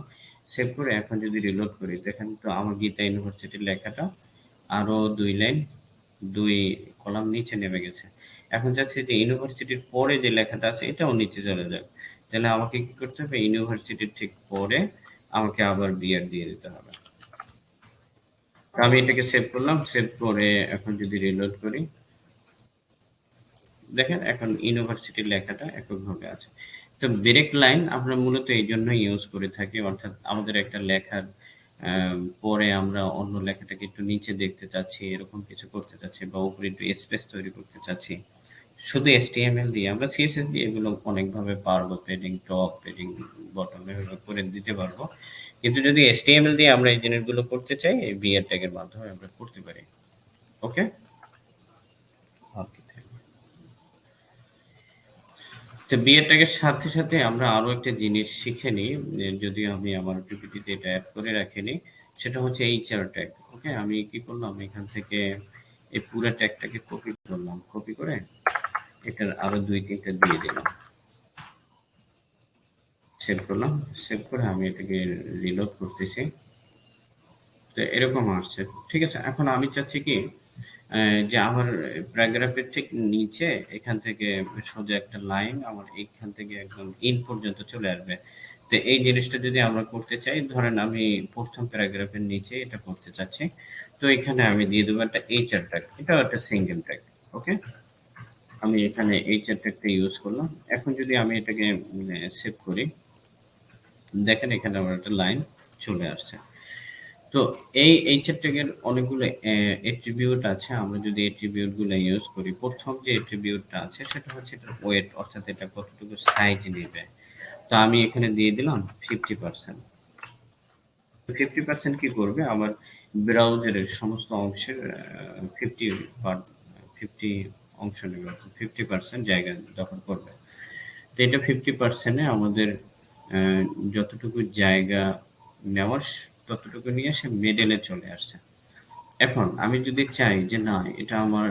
সেভ করে এখন যদি রিলোড করি, দেখেন তো আমার গীতা ইউনিভার্সিটির লেখাটা আরো ২ লাইন ২ কলাম নিচে নেমে গেছে। এখন চাচ্ছি যে ইউনিভার্সিটির পরে যে লেখাটা আছে এটাও নিচে চলে যাক। তাহলে আমাকে কি করতে হবে? ইউনিভার্সিটির ঠিক পরে আমাকে আবার বিআর দিয়ে দিতে হবে। তো আমি এটাকে সেভ করলাম, সেভ করে এখন যদি রিলোড করি, দেখেন এখন ইউনিভার্সিটির লেখাটা এককভাবে আছে। তো ব্রেক লাইন আমরা মূলত এই জন্যই ইউজ করে থাকি, অর্থাৎ আমাদের একটা লেখার পরে আমরা অন্য লেখাটাকে একটু নিচে দেখতে চাচ্ছি, এরকম কিছু করতে চাচ্ছি, বা উপরে একটু স্পেস তৈরি করতে চাচ্ছি। শুধু HTML দিয়ে, আমরা CSS দিয়ে এগুলো অনেকভাবে পারবো, পেডিং টপ, পেডিং বটম এভাবে করে দিতে পারবো। কিন্তু যদি HTML দিয়ে আমরা এই জিনিসগুলো করতে চাই, এই বিআর ট্যাগের মাধ্যমে আমরা করতে পারি। ওকে? ওকে। তো বিএ ট্যাগের সাথে সাথে আমরা আরো একটা জিনিস শিখে নিই, যদিও আমি আমার পিপিটিতে এটা অ্যাড করে রাখিনি, সেটা হচ্ছে HR ট্যাগ। ওকে, আমি কি করলাম, এখান থেকে এই পুরো ট্যাগটাকে কপি করলাম, কপি করে এটার আরো ২-৩টা দিয়ে দিলাম, সেভ করলাম। সেভ করে আমি এটাকে রিলোড করতেছি। তো এরকম আসছে, ঠিক আছে? এখন আমি চাচ্ছি কি, যে আমার প্যারাগ্রাফের ঠিক নিচে এখান থেকে সোজা একটা লাইন আমার এইখান থেকে একদম ইন পর্যন্ত চলে আসবে। তো এই জিনিসটা যদি আমরা করতে চাই, ধরেন আমি প্রথম প্যারাগ্রাফের নিচে এটা করতে চাচ্ছি, তো এখানে আমি দিয়ে দেবো একটা HR ট্যাগ, এটাও একটা সিঙ্গেল ট্যাগ। ওকে, আমি এখানে HR ট্যাগটা ইউজ করলাম। এখন যদি আমি এটাকে সেভ করি, দেখেন এখানে আমার একটা লাইন চলে আসছে। তো এই HR ট্যাগের অনেকগুলো অ্যাট্রিবিউট আছে। আমরা যদি অ্যাট্রিবিউট গুলো ইউজ করি, প্রথম যে অ্যাট্রিবিউটটা আছে সেটা হচ্ছে এটার ওয়েট, অর্থাৎ এটা কতটুকু সাইজ নেবে। তো আমি এখানে দিয়ে দিলাম 50%। 50% কি করবে, আমার ব্রাউজারের সমস্ত অংশের 50 অংশ নেবে, অর্থাৎ 50% জায়গা দখল করবে। তো এটা 50% এ আমাদের যতটুকু জায়গা নেওয়ার ততটুকু নিয়ে সে মিডলে চলে আসছে। এখন আমি যদি চাই যে না, এটা আমার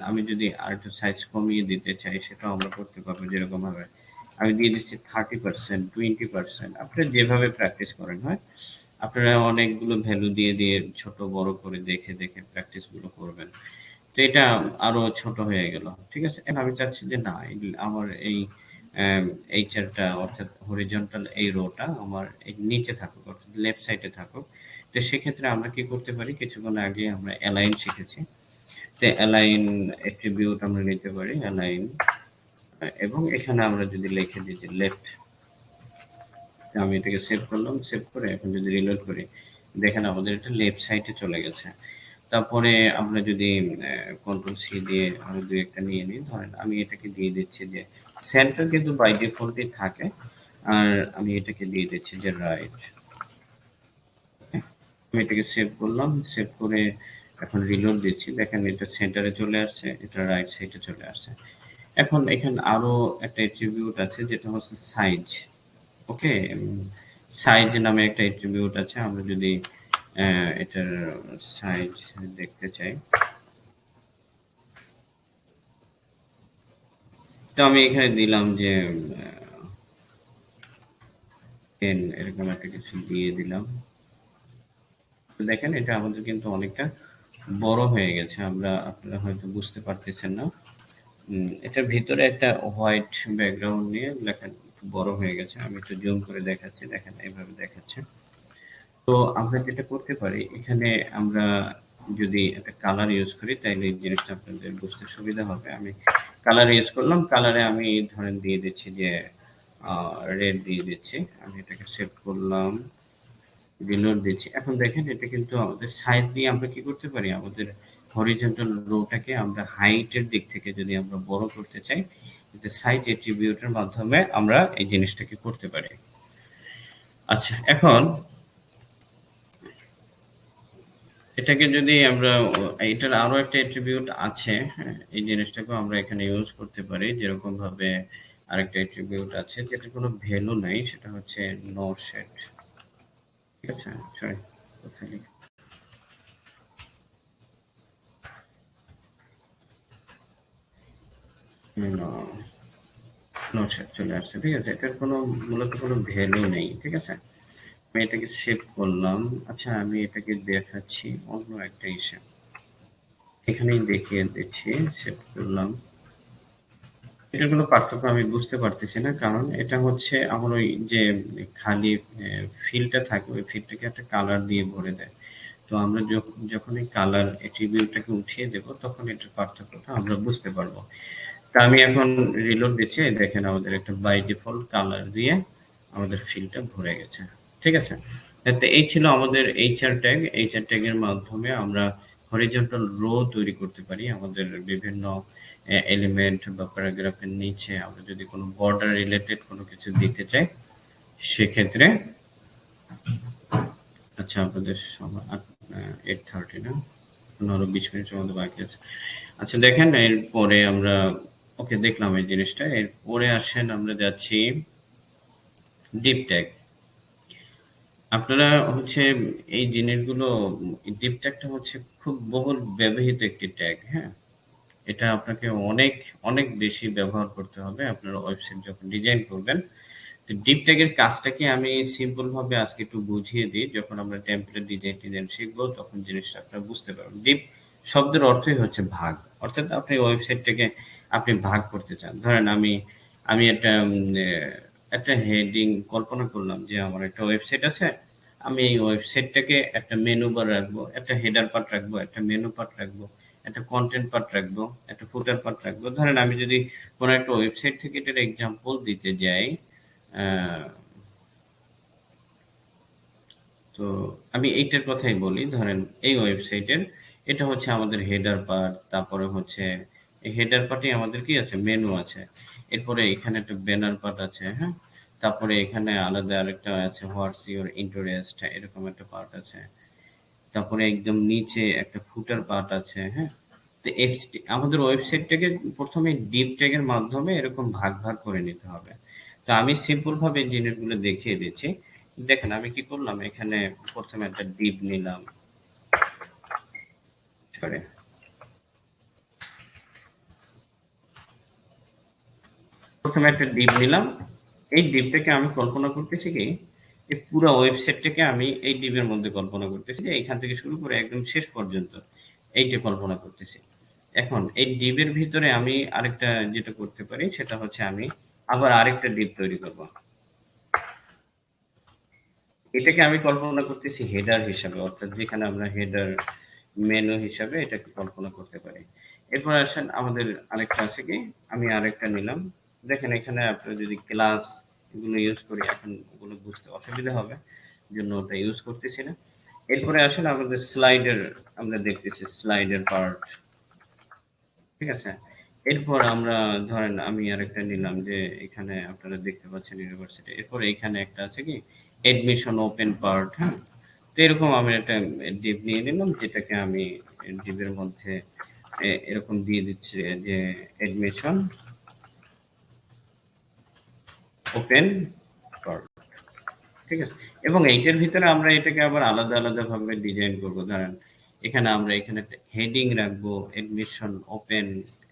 আমি যদি আরেকটু সাইজ কমিয়ে দিতে চাই, সেটাও আমরা করতে পারবো। যেরকম ভাবে আমি দিয়ে দিচ্ছি 30%, 20%, আপনারা যেভাবে প্র্যাকটিস করেন, হয় আপনারা অনেকগুলো ভ্যালু দিয়ে দিয়ে ছোট বড় করে দেখে দেখে প্র্যাকটিস গুলো করবেন। তো এটা আরো ছোট হয়ে গেল, ঠিক আছে? এখন আমি চাচ্ছি যে না, আমার এই এইচআরটা, অর্থাৎ হরিজন্টাল এই রোটা আমার এই নিচে থাকুক, অর্থাৎ লেফট সাইডে থাকুক। তো সেক্ষেত্রে আমরা কি করতে পারি, কিছুক্ষণ আগে আমরা অ্যালাইন শিখেছি। তো অ্যালাইন অ্যাট্রিবিউট আমরা নিতে পারি, অ্যালাইন, এবং এখানে আমরা যদি লিখে দিই যে লেফট, আমি এটাকে সেভ করলাম। সেভ করে এখন যদি রিলোড করি, দেখেন আমাদের এটা লেফট সাইডে চলে গেছে। তারপরে আমরা যদি কন্ট্রোল সি দিয়ে আমি ২-১টা নিয়ে নিই, ধরেন আমি এটাকে দিয়ে দিচ্ছি যে সেন্টার কিন্তু বাই ডিফল্টই থাকে, আর আমি এটাকে দিয়ে দিচ্ছি যে রাইট। আমি এটাকে সেভ করলাম, সেভ করে এখন রিলোড দিচ্ছি, দেখেন এটা সেন্টারে চলে আসছে, এটা রাইট সাইডে চলে আসছে। এখন এখানে আরো একটা অ্যাট্রিবিউট আছে যেটা হচ্ছে সাইজ। ওকে, সাইজ নামে একটা অ্যাট্রিবিউট আছে। আমরা যদি এটার সাইজ দেখতে চাই। তো আমি এখানে দিলাম যে 10 এরকম একটা কিছু দিয়ে দিলাম। তো দেখেন এটা আমাদের কিন্তু অনেকটা বড় হয়ে গেছে। আপনারা হয়তো বুঝতে পারতেছেন না। এটার ভিতরে একটা হোয়াইট ব্যাকগ্রাউন্ড নিয়ে লেখা একটু বড় হয়ে গেছে। আমি একটু জুম করে দেখাচ্ছি। দেখেন এইভাবে দেখাচ্ছে। তো আমরা যেটা করতে পারি এখানে আমরা যদি একটা কালার ইউজ করি তাইলে এই জিনিসটা আপনাদের বুঝতে সুবিধা হবে। আমি কালার ইউজ করলাম। কালারে আমি ধরেন দিয়ে দিচ্ছি যে রেড দিয়ে দিচ্ছি। আমি এটাকে সেভ করলাম। রিলোড দিচ্ছি। এখন দেখেন এটা কিন্তু আমাদের সাইজ দিয়ে আমরা কি করতে পারি? আমাদের হরিজন্টাল রোটাকে আমরা হাইট এর দিক থেকে যদি আমরা বড় করতে চাই, এতে সাইজ অ্যাট্রিবিউট এর মাধ্যমে আমরা এই জিনিসটাকে করতে পারি। আচ্ছা, এখন এটাকে যদি আমরা এটার আরো একটা অ্যাট্রিবিউট আছে, হ্যাঁ? এই জিনিসটাকেও আমরা এখানে ইউজ করতে পারি। যেরকম ভাবে আরেকটা অ্যাট্রিবিউট আছে যেটার কোনো ভ্যালু নাই, সেটা হচ্ছে নো শেড। ঠিক আছে? সরি, কোথায় লিখি? নো নো শেড চলে আসছে। ঠিক আছে? এটার কোনো মূলত কোনো ভ্যালু নেই। ঠিক আছে? আমি এটাকে সেভ করলাম। আচ্ছা, আমি এটাকে দেখাচ্ছি অন্য একটা ইসে। এখানেই দেখিয়ে দিচ্ছি। সেভ করলাম। এটার কোনো পার্থক্য আমি বুঝতে পারতেছি না। কারণ এটা হচ্ছে আমার ওই যে খালি ফিল্ডটা থাকে, ওই ফিল্ডটাকে একটা কালার দিয়ে ভরে দেয়। তো আমরা যখন এই কালার অ্যাট্রিবিউটটাকে উঠিয়ে দেব, তখন এটার পার্থক্যটা আমরা বুঝতে পারবো। তা আমি এখন রিলোড দিচ্ছি। দেখেন আমাদের একটা বাই ডিফল্ট কালার দিয়ে আমাদের ফিল্ডটা ভরে গেছে। ঠিক আছে? তো এই ছিল আমাদের এইচআর ট্যাগ। এইচআর ট্যাগের মাধ্যমে আমরা হরিজন্টাল রো তৈরি করতে পারি। আমাদের বিভিন্ন এলিমেন্ট বা প্যারাগ্রাফের নিচে আমরা যদি কোনো বর্ডার রিলেটেড কোনো কিছু দিতে চাই, সেক্ষেত্রে আচ্ছা আপনাদের সময় 8:30 না? আরো 20 মিনিটের মতো বাকি আছে। আচ্ছা দেখেন এরপরে আমরা ওকে দেখলাম এই জিনিসটা। এরপরে আসেন আমরা যাচ্ছি ডিপ ট্যাগ। আপনারা হচ্ছে এই জিনিসগুলো ডিপ ট্যাগটা হচ্ছে খুব বহুল ব্যবহৃত একটি ট্যাগ, হ্যাঁ? এটা আপনাকে অনেক, অনেক বেশি ব্যবহার করতে হবে আপনার ওয়েবসাইট যখন ডিজাইন করবেন। তো ডিপ ট্যাগের কাজটাকে আমি সিম্পল ভাবে আজকে একটু বুঝিয়ে দিই। যখন আমরা টেমপ্লেট ডিজাইন শিখবো তখন জিনিসটা আপনারা বুঝতে পারবেন। ডিপ শব্দের অর্থই হচ্ছে ভাগ। অর্থাৎ আপনি ওয়েবসাইটটাকে আপনি ভাগ করতে চান। ধরেন আমি একটা হেডিং কল্পনা করলাম যে আমার একটা ওয়েবসাইট আছে। আমি এই ওয়েবসাইটটাকে একটা মেনু বার রাখবো, একটা হেডার পার্ট রাখবো, একটা মেনু পার্ট রাখবো, একটা কনটেন্ট পার্ট রাখবো, একটা ফুটার পার্ট রাখবো। ধরেন আমি যদি কোনো একটা ওয়েবসাইট থেকে এটার এক্সাম্পল দিতে যাই, আহ, তো আমি এইটার কথাই বলি। ধরেন এই ওয়েবসাইটের এটা হচ্ছে আমাদের হেডার পার্ট। তারপরে হচ্ছে এই হেডার পার্টে আমাদের কি আছে? মেনু আছে। এরপরে এখানে একটা ব্যানার পার্ট আছে, হ্যাঁ? তারপরে এখানে আলাদা আরেকটা আছে হোয়াটস ইউর ইন্টারেস্ট, এরকম একটা পার্ট আছে। তারপরে একদম নিচে একটা ফুটার পার্ট আছে, হ্যাঁ? তো আমাদের ওয়েবসাইটটাকে প্রথমে ডিপ ট্যাগের মাধ্যমে এরকম ভাগ ভাগ করে নিতে হবে। তো আমি সিম্পল ভাবে এই জিনিসগুলো দেখিয়ে দিচ্ছি। দেখেন আমি কি করলাম, এখানে প্রথমে একটা ডিপ নিলাম। সরি, প্রথমে একটা ডিপ নিলাম। এই ডিপটাকে আমি কল্পনা করতেছি কি, এই পুরো ওয়েবসাইটটাকে আমি এই ডিপের মধ্যে কল্পনা করতেছি যে এইখান থেকে শুরু করে একদম শেষ পর্যন্ত এইটা কল্পনা করতেছি। এখন এই ডিপের ভিতরে আমি আরেকটা যেটা করতে পারি সেটা হচ্ছে আমি আবার আরেকটা ডিপ তৈরি করব। এটাকে আমি কল্পনা করতেছি হেডার হিসাবে, অর্থাৎ যেখানে আমরা হেডার মেনু হিসাবে এটাকে কল্পনা করতে পারি। এরপর আসেন আমাদের আরেকটা আছে কি, আমি আরেকটা নিলাম। দেখেন এখানে আপনারা যদি ক্লাস এগুলো ইউজ করি, এখন ওগুলো বুঝতে অসুবিধা হবে, জন্য ওটা ইউজ করতেছি না। এরপরে আসেন আমাদের স্লাইডার, আমরা দেখতেছি স্লাইডার পার্ট। ঠিক আছে? এরপর আমরা ধরেন আমি আরেকটা নিলাম যে এখানে আপনারা দেখতে পাচ্ছেন ইউনিভার্সিটি। এরপর এখানে একটা আছে কি অ্যাডমিশন ওপেন পার্ট, হ্যাঁ? তো এরকম আমি একটা ডিপ নিয়ে নিলাম যেটাকে আমি ডিপের মধ্যে এরকম দিয়ে দিচ্ছি যে অ্যাডমিশন ওপেন পার্ট। ঠিক আছে? এবং এইটার ভিতরে আমরা এটাকে আবার আলাদা, আলাদা ভাবে ডিজাইন করব। ধরেন এখানে আমরা এখানে একটা হেডিং রাখবো, অ্যাডমিশন ওপেন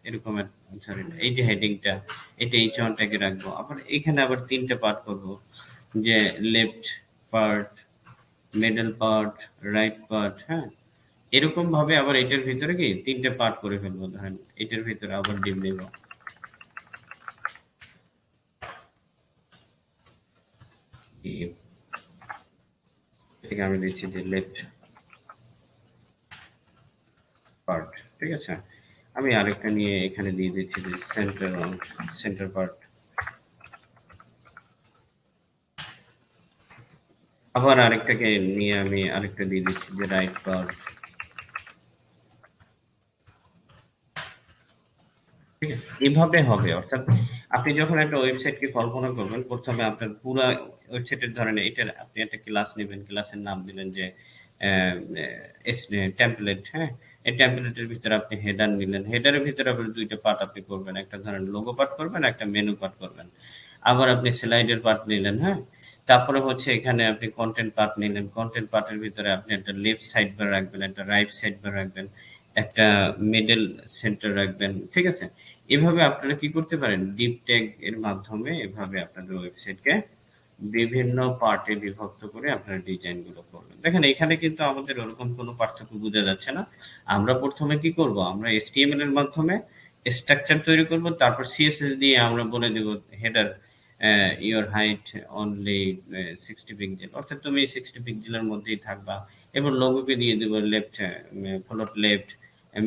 এরকম ধরেন এই যে হেডিংটা এটা H1 ট্যাগে রাখবো। আবার এখানে আবার ৩ টে পার্ট করব। যে left part, middle part, right part, হ্যাঁ? এরকম ভাবে আবার এটার ভিতরে কি ৩ টে পার্ট করে ফেলবো। ধরেন এটার ভিতরে আবার ডিপ নেব। থেকে আমি দিচ্ছি যে লেফট পার্ট, ঠিক আছে? আমি আরেকটা নিয়ে এখানে দিয়ে দিচ্ছি যে সেন্টার পার্ট। আবার আরেকটাকে নিয়ে আমি আরেকটা দিয়ে দিচ্ছি যে রাইট পার্ট। ঠিক আছে? এভাবে হবে। অর্থাৎ আপনি যখন একটা ওয়েবসাইটকে কল্পনা করবেন, প্রথমে আপনার পুরা ওয়েবসাইটের ধরেন এটার আপনি একটা ক্লাস নিবেন, ক্লাসের নাম দিলেন যে টেমপ্লেট, হ্যাঁ? এই টেমপ্লেটের ভিতরে আপনি হেডার নিলেন। হেডারের ভিতরে আবার ২ টা পার্ট আপনি করবেন। একটা ধরেন লোগো পার্ট করবেন, একটা মেনু পার্ট করবেন। আবার আপনি স্লাইডের পার্ট নিলেন, হ্যাঁ? তারপরে হচ্ছে এখানে আপনি কনটেন্ট পার্ট নিলেন। কনটেন্ট পার্টের ভিতরে আপনি একটা লেফট সাইড বার রাখবেন, একটা রাইট সাইড বার রাখবেন, একটা মিডল সেন্টার রাখবেন, ঠিক আছে? এভাবে আপনারা কি করতে পারেন? ডিপ ট্যাগ এর মাধ্যমে এভাবে আপনাদের ওয়েবসাইটকে বিভিন্ন পার্টে বিভক্ত করে আপনারা ডিজাইন গুলো করবেন। দেখেন এখানে কিন্তু আমাদের ওরকম কোনো পার্থক্য বোঝা যাচ্ছে না। আমরা প্রথমে কি করব? আমরা HTML এর মাধ্যমে স্ট্রাকচার তৈরি করব। তারপর CSS দিয়ে আমরা বলে দেব header your height only 60 pixel. অর্থাৎ তুমি 60 পিক্সেলের মধ্যেই থাকবা। এবার লোগোকে দিয়ে দেব লেফট ফ্লোট লেফট,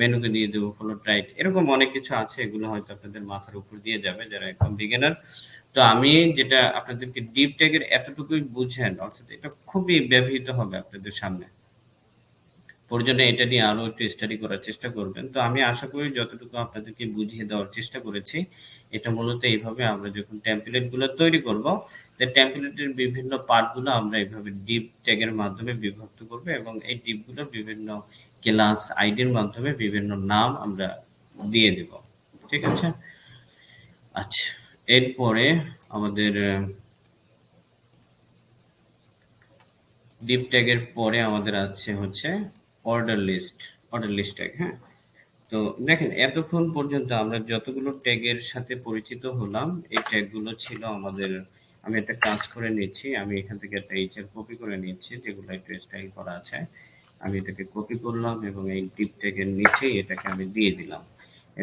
মেনুকে দিয়ে দেব ফ্লোট রাইট। এরকম অনেক কিছু আছে, এগুলো হয়তো আপনাদের মাথার উপর দিয়ে যাবে যারা একদম বিগিনার। তো আমি যেটা আপনাদেরকে ডিপ ট্যাগের এতটুকুই বুঝেন, অর্থাৎ এটা খুবই ব্যবহৃত হবে আপনাদের সামনে। প্রয়োজনে এটা নিয়ে আরো একটু স্টাডি করার চেষ্টা করবেন। তো আমি আশা করি যতটুকু আপনাদেরকে বুঝিয়ে দেওয়ার চেষ্টা করেছি, এটা মূলত এইভাবে আমরা যখন টেমপ্লেট গুলো তৈরি করব, তো টেমপ্লেটের বিভিন্ন পার্ট গুলো আমরা এইভাবে ডিপ ট্যাগের মাধ্যমে বিভক্ত করব এবং এই ডিপ গুলো বিভিন্ন ক্লাস আইডির মাধ্যমে বিভিন্ন নাম আমরা দিয়ে দেব। ঠিক আছে? আচ্ছা, এরপরে আমাদের ডিপ ট্যাগের পরে আমাদের আছে হচ্ছে অর্ডার লিস্ট ট্যাগ, হ্যাঁ? তো দেখেন এতক্ষণ পর্যন্ত আমরা যতগুলো ট্যাগের সাথে পরিচিত হলাম, এই ট্যাগগুলো ছিল আমাদের। আমি একটা কাজ করে নিচ্ছি। আমি এখান থেকে একটা HR কপি করে নিচ্ছি, যেগুলো একটু স্টাইল করা আছে। আমি এটাকে কপি করলাম এবং এই ডিপ ট্যাগের নিচেই এটাকে আমি দিয়ে দিলাম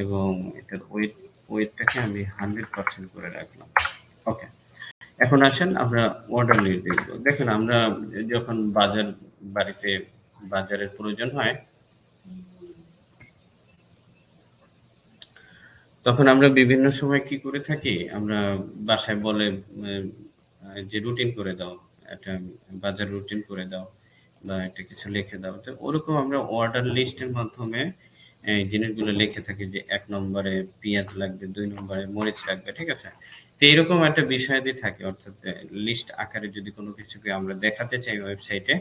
এবং এটার ওয়েটটাকে আমি 100% করে রাখলাম। ওকে। এখন আসেন আমরা অর্ডার লিস্ট দেখব। দেখেন আমরা যখন বাড়িতে বাজারের প্রয়োজন হয়, তখন আমরা বিভিন্ন সময় কি করে থাকি? আমরা বাসায় বলে যে রুটিন করে দাও। একটা বাজার রুটিন করে দাও বা একটা কিছু লিখে দাও। তো ওরকম আমরা অর্ডার লিস্টের মাধ্যমে এই জিনিসগুলো লিখে থাকি যে ১ নম্বরে পেঁয়াজ লাগবে, ২ নম্বরে মরিচ লাগবে, ঠিক আছে? তো এরকম একটা বিষয়াদি থাকে। অর্থাৎ লিস্ট আকারে যদি কোনো কিছুকে আমরা দেখাতে চাই ওয়েবসাইটে,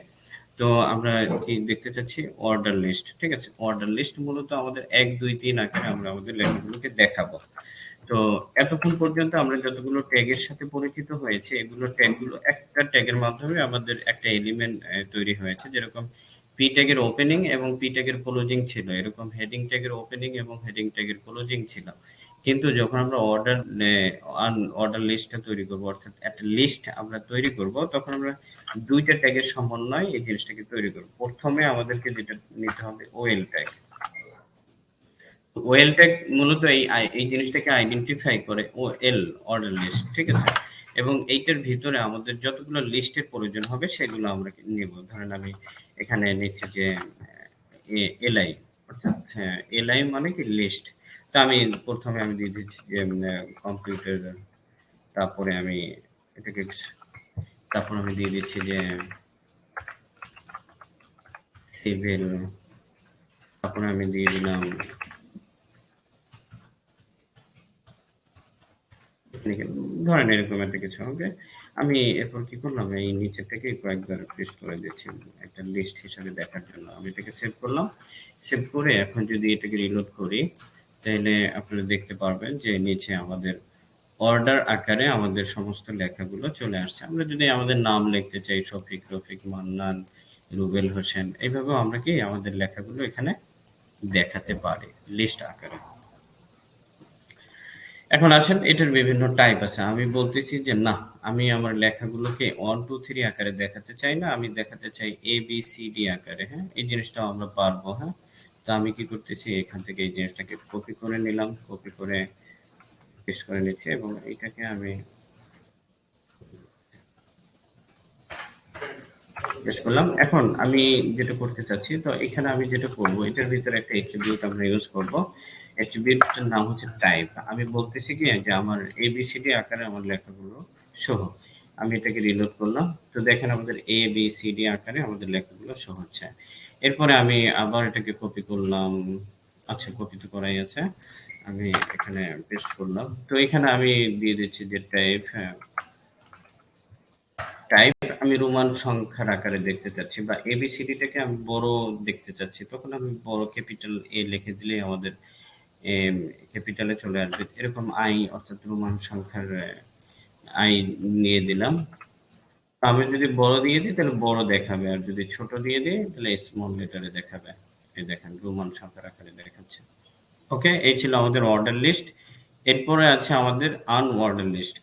তো আমরা কি দেখতে চাচ্ছি? অর্ডার লিস্ট, ঠিক আছে? অর্ডার লিস্ট মূলত আমাদের ১, ২, ৩ আকারে আমরা আমাদের লেখাগুলোকে দেখাবো। তো এতক্ষণ পর্যন্ত আমরা যতগুলো ট্যাগের সাথে পরিচিত হয়েছি, এগুলো ট্যাগগুলো একটা ট্যাগের মাধ্যমে আমাদের একটা এলিমেন্ট তৈরি হয়েছে। যেরকম পি ট্যাগের ওপেনিং এবং পি ট্যাগের ক্লোজিং ছিল। এরকম হেডিং ট্যাগের ওপেনিং এবং হেডিং ট্যাগের ক্লোজিং ছিল। কিন্তু যখন আমরা অর্ডার লিস্টটা তৈরি করব, অর্থাৎ একটা লিস্ট আমরা তৈরি করব, তখন আমরা ২ টা ট্যাগের সমন্বয়ে এই জিনিসটাকে তৈরি করব। প্রথমে আমাদেরকে যেটা নিতে হবে ওএল ট্যাগ। ওএল ট্যাগ মূলত এই জিনিসটাকে আইডেন্টিফাই করে ওএল অর্ডার লিস্ট, ঠিক আছে? এবং এইটার ভিতরে আমাদের যতগুলো লিস্টের প্রয়োজন হবে সেগুলো আমরা নেব। ধরেন আমি এখানে নিচ্ছি যে এলআই, অর্থাৎ এলআই মানে কি লিস্ট। তো আমি প্রথমে আমি দিয়ে দিচ্ছি যে কম্পিউটার, তারপরে আমি এটাকে তারপর আমি দিয়ে দিচ্ছি যে সিভিল, তারপরে আমি দিয়ে দিলাম ধরেন এরকম একটা কিছু। ওকে, আমি এরপর কি করলাম, এই নিচে থেকে কয়েকবার পেস্ট করে দিচ্ছি একটা লিস্ট হিসাবে দেখার জন্য। আমি এটাকে সেভ করলাম। সেভ করে এখন যদি এটাকে রিলোড করি, তাহলে আপনারা দেখতে পারবেন যে নিচে আমাদের অর্ডার আকারে আমাদের সমস্ত লেখাগুলো চলে আসছে। আমরা যদি আমাদের নাম লিখতে চাই শফিক, রফিক, মান্নান, রুবেল হোসেন, এইভাবেও আমরা কি আমাদের লেখাগুলো এখানে দেখাতে পারি লিস্ট আকারে। এখন আসেন এটার বিভিন্ন টাইপ আছে। আমি বলতেছি যে না, আমি আমার লেখাগুলোকে 1 2 3 আকারে দেখাতে চাই না, আমি দেখাতে চাই ABCD আকারে। হ্যাঁ, এই জিনিসটাও আমরা পারবো। হ্যাঁ, তো আমি কি করতেছি, এখান থেকে এই জিনিসটাকে কপি করে নিলাম, কপি করে পেস্ট করে নিচ্ছি এবং এটাকে আমি পেস্ট করলাম। এখন আমি যেটা করতে চাচ্ছি, তো এখানে আমি যেটা করব, এটার ভিতরে একটা অ্যাট্রিবিউট আমরা ইউজ করব। অ্যাট্রিবিউটটার নাম হচ্ছে টাইপ। আমি বলতেছি কি যে আমার এবিসিডি আকারে আমার লেখাগুলো সহ। আমি এটাকে রিলোড করলাম। তো দেখেন আমাদের এবিসিডি আকারে আমাদের লেখাগুলো শো হচ্ছে। এরপরে আমি আবার এটাকে কপি করলাম। আচ্ছা, কপি তো করাই আছে। আমি এখানে পেস্ট করলাম। তো এখানে আমি দিয়ে দিচ্ছি যে টাইপ, টাইপ আমি রোমান সংখ্যার আকারে দেখতে চাচ্ছি, বা এবিসিডিটাকে আমি বড় দেখতে চাচ্ছি, তখন আমি বড় ক্যাপিটাল এ লিখে দিলেই আমাদের ক্যাপিটালে চলে আসবে। এরকম আই অর্থাৎ রোমান সংখ্যার আই নিয়ে দিলাম। আমি যদি বড় দিয়ে দিই তাহলে বড় দেখাবে, আর যদি ছোট দিয়ে দিই তাহলে স্মল লেটারে দেখাবে। এই দেখেন রোমান সংখ্যার আকারে দেখাচ্ছে। ওকে, এই ছিল আমাদের অর্ডার লিস্ট। এরপরে আছে আমাদের আনঅর্ডার লিস্ট।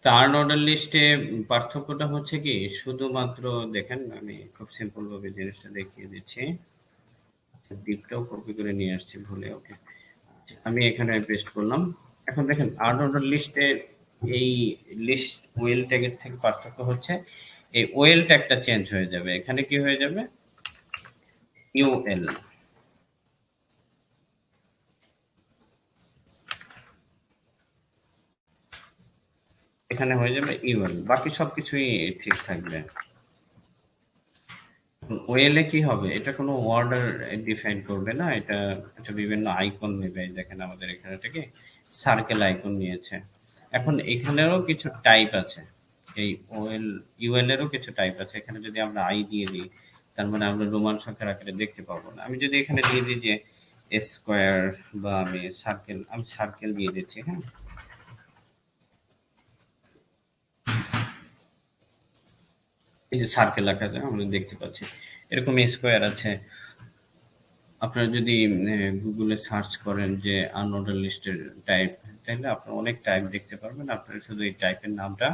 তো আনঅর্ডার লিস্টে পার্থক্যটা হচ্ছে কি, শুধুমাত্র দেখেন আমি খুব সিম্পল ভাবে জিনিসটা দেখিয়ে দিচ্ছি। ডিপটাও কপি করে নিয়ে আসছি ভুলে। ওকে, আমি এখানে পেস্ট করলাম। এখন দেখেন আনঅর্ডার লিস্টে এই লিস্ট ওয়েল ট্যাগের থেকে পার্থক্য হচ্ছে এই ওয়েল ট্যাগটা চেঞ্জ হয়ে যাবে। এখানে কি হয়ে যাবে, ইউএল। এখানে হয়ে যাবে ইউএল, বাকি সবকিছুই ঠিক থাকবে। ওয়েলে কি হবে, এটা কোনো অর্ডার ডিফাইন করবে না, এটা একটা বিভিন্ন আইকন নেবে। দেখেন আমাদের এখানে থেকে সার্কেল আইকন নিয়েছে। এখন এখানেরও কিছু টাইপ আছে, এই ওয়েল ইউএল এরও কিছু টাইপ আছে। এখানে যদি আমরা আই দিয়ে দিই, তার মানে আমরা রোমান সংখ্যার আকারে দেখতে পাবো না। আমি যদি এখানে দিয়ে দিই যে স্কোয়ার, বা আমি সার্কেল দিয়ে দিচ্ছি। হ্যাঁ, এই যে সার্কেল আকারে আমরা দেখতে পাচ্ছি, এরকম স্কোয়ার আছে। আপনারা যদি গুগলে সার্চ করেন যে আনঅর্ডার লিস্টের টাইপ, তাহলে আপনারা অনেক টাইপ দেখতে পারবেন। আপনারা শুধু এই টাইপের নামটা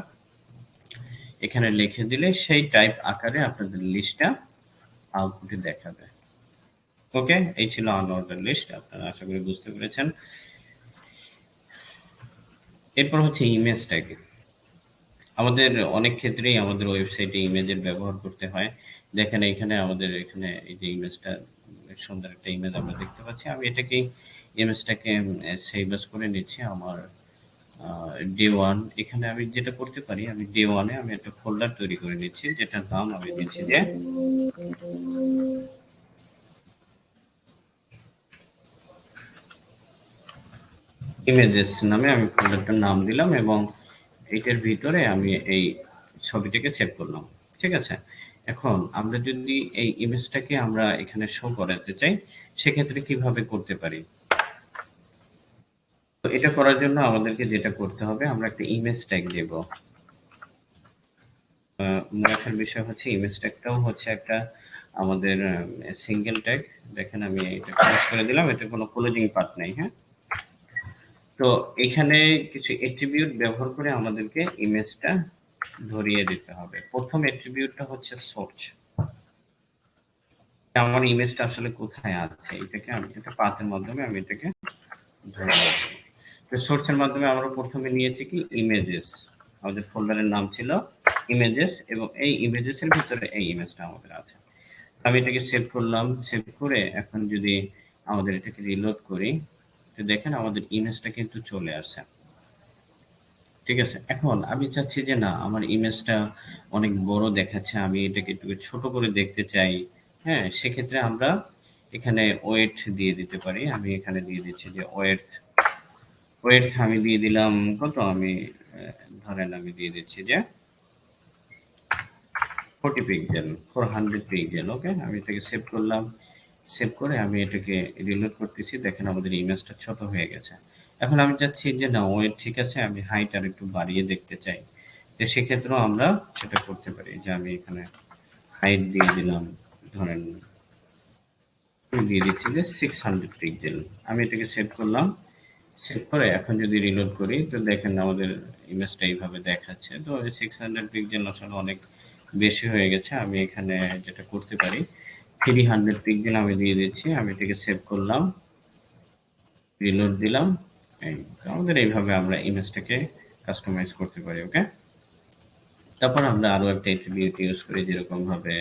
এখানে লিখে দিলে সেই টাইপ আকারে আপনাদের লিস্টটা আউটপুটে দেখাবে। ওকে, এই ছিল আনঅর্ডার লিস্ট। আপনারা আশা করি বুঝতে পেরেছেন। এরপর হচ্ছে ইমেজ ট্যাগ। আমাদের অনেক ক্ষেত্রেই আমাদের ওয়েবসাইটে ইমেজের ব্যবহার করতে হয়। দেখেন এখানে আমাদের এখানে এই যে ইমেজটা, সুন্দর একটা ইমেজ আমরা দেখতে পাচ্ছি। আমি এটাকে ইমেজটাকে সেভ এস করে নিচ্ছি আমার ডে ওয়ান। এখানে আমি যেটা করতে পারি, আমি ডে ওয়ানে আমি একটা ফোল্ডার তৈরি করে নিচ্ছি, যেটার নাম আমি দিচ্ছি যে ইমেজেস নামে আমি ফোল্ডারটার নাম দিলাম, এবং এটার ভিতরে আমি এই ছবিটাকে সেভ করলাম। ঠিক আছে, এখন আমরা যদি এই ইমেজটাকে আমরা এখানে শো করাতে চাই, সেক্ষেত্রে কিভাবে করতে পারি? তো এটা করার জন্য আমাদেরকে যেটা করতে হবে, আমরা একটা ইমেজ ট্যাগ দেব। মজার বিষয় হচ্ছে ইমেজ ট্যাগটাও হচ্ছে একটা আমাদের সিঙ্গেল ট্যাগ। দেখেন আমি এটা ক্লোজ করে দিলাম, এটা কোনো ক্লোজিং পার্ট নাই। হ্যাঁ, তো এখানে কিছু অ্যাট্রিবিউট ব্যবহার করে আমাদেরকে ইমেজটা ধরিয়ে দিতে হবে। প্রথম অ্যাট্রিবিউটটা হচ্ছে সোর্স। আমার ইমেজটা আসলে কোথায় আছে, এটাকে আমি একটা পাথের মাধ্যমে আমি এটাকে ধরে রাখবো। তো সোর্সের মাধ্যমে আমরা প্রথমে নিয়েছি কি ইমেজেস। আমাদের ফোল্ডারের নাম ছিল ইমেজেস, এবং এই ইমেজেস এর ভিতরে এই ইমেজটা আমাদের আছে। আমি এটাকে সেভ করলাম। সেভ করে এখন যদি আমাদের এটাকে রিলোড করি, তো দেখেন আমাদের ইমেজটা কিন্তু চলে আসছে। ঠিক আছে, এখন আমি চাচ্ছি যে না, আমার ইমেজটা অনেক বড় দেখাচ্ছে, আমি এটাকে একটু ছোট করে দেখতে চাই। হ্যাঁ, সেক্ষেত্রে আমরা এখানে ওয়েট দিয়ে দিতে পারি। আমি এখানে দিয়ে দিচ্ছি যে ওয়েট আমি দিয়ে দিলাম কত, আমি ধরেন আমি দিয়ে দিচ্ছি যে 40 পিক্সেল, 400 পিক্সেল। ওকে, আমি এটাকে সেভ করলাম। সেভ করে আমি এটাকে রিলোড করতেছি। দেখেন আমাদের ইমেজটা ছোট হয়ে গেছে। এখন আমি চাচ্ছি যে না ওয়েট ঠিক আছে, আমি হাইট আর একটু বাড়িয়ে দেখতে চাই। তো সেক্ষেত্রেও আমরা সেটা করতে পারি যে আমি এখানে হাইট দিয়ে দিলাম, ধরেন দিয়ে দিচ্ছি যে 600 পিক্সেল। আমি এটাকে সেভ করলাম। সেভ করে এখন যদি রিলোড করি তো দেখেন আমাদের ইমেজটা এইভাবে দেখাচ্ছে। তো 600 পিক্সেল আসলে অনেক বেশি হয়ে গেছে। আমি এখানে যেটা করতে পারি 300 পিক্সেল আমি দিয়ে দিচ্ছি। আমি এটাকে সেভ করলাম, রিলোড দিলাম। এই তো আমাদের এইভাবে আমরা ইমেজটাকে কাস্টমাইজ করতে পারি। ওকে, তারপর আমরা আরো একটা অ্যাট্রিবিউট ইউজ করি যেরকম ভাবে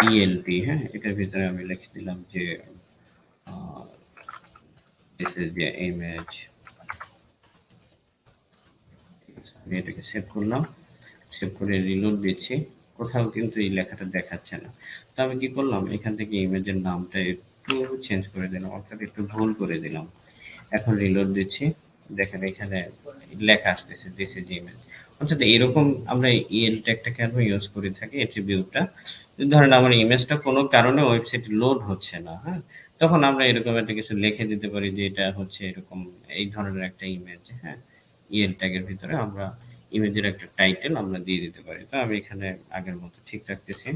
ইএলটি। হ্যাঁ, এটার ভিতরে আমি লিখে দিলাম যে দিস ইজ দ্য ইমেজ। আমি এটাকে সেভ করলাম, সেভ করে রিলোড দিচ্ছি। কোথাও কিন্তু এই লেখাটা দেখাচ্ছে না। তো আমি কি করলাম, এখান থেকে ইমেজের নামটা একটু চেঞ্জ করে দিলাম, অর্থাৎ একটু ভুল করে দিলাম। এখন রিলোড দিচ্ছি, দেখেন এখানে লেখা আসতেছে দিস ইজ ইমেজ। অর্থাৎ এরকম আমরা ইএল ট্যাগটা কেন ইউজ করে থাকি, অ্যাট্রিবিউটটা। ধরেন আমার ইমেজটা কোনো কারণে ওয়েবসাইটে লোড হচ্ছে না, হ্যাঁ, তখন আমরা এরকম একটা কিছু লিখে দিতে পারি যে এটা হচ্ছে এরকম এই ধরনের একটা ইমেজ। হ্যাঁ, ইএল ট্যাগের ভিতরে আমরা ইমেজের একটা টাইটেল আমরা দিয়ে দিতে পারি। তো আমি এখানে আগের মতো ঠিক রাখতেছি।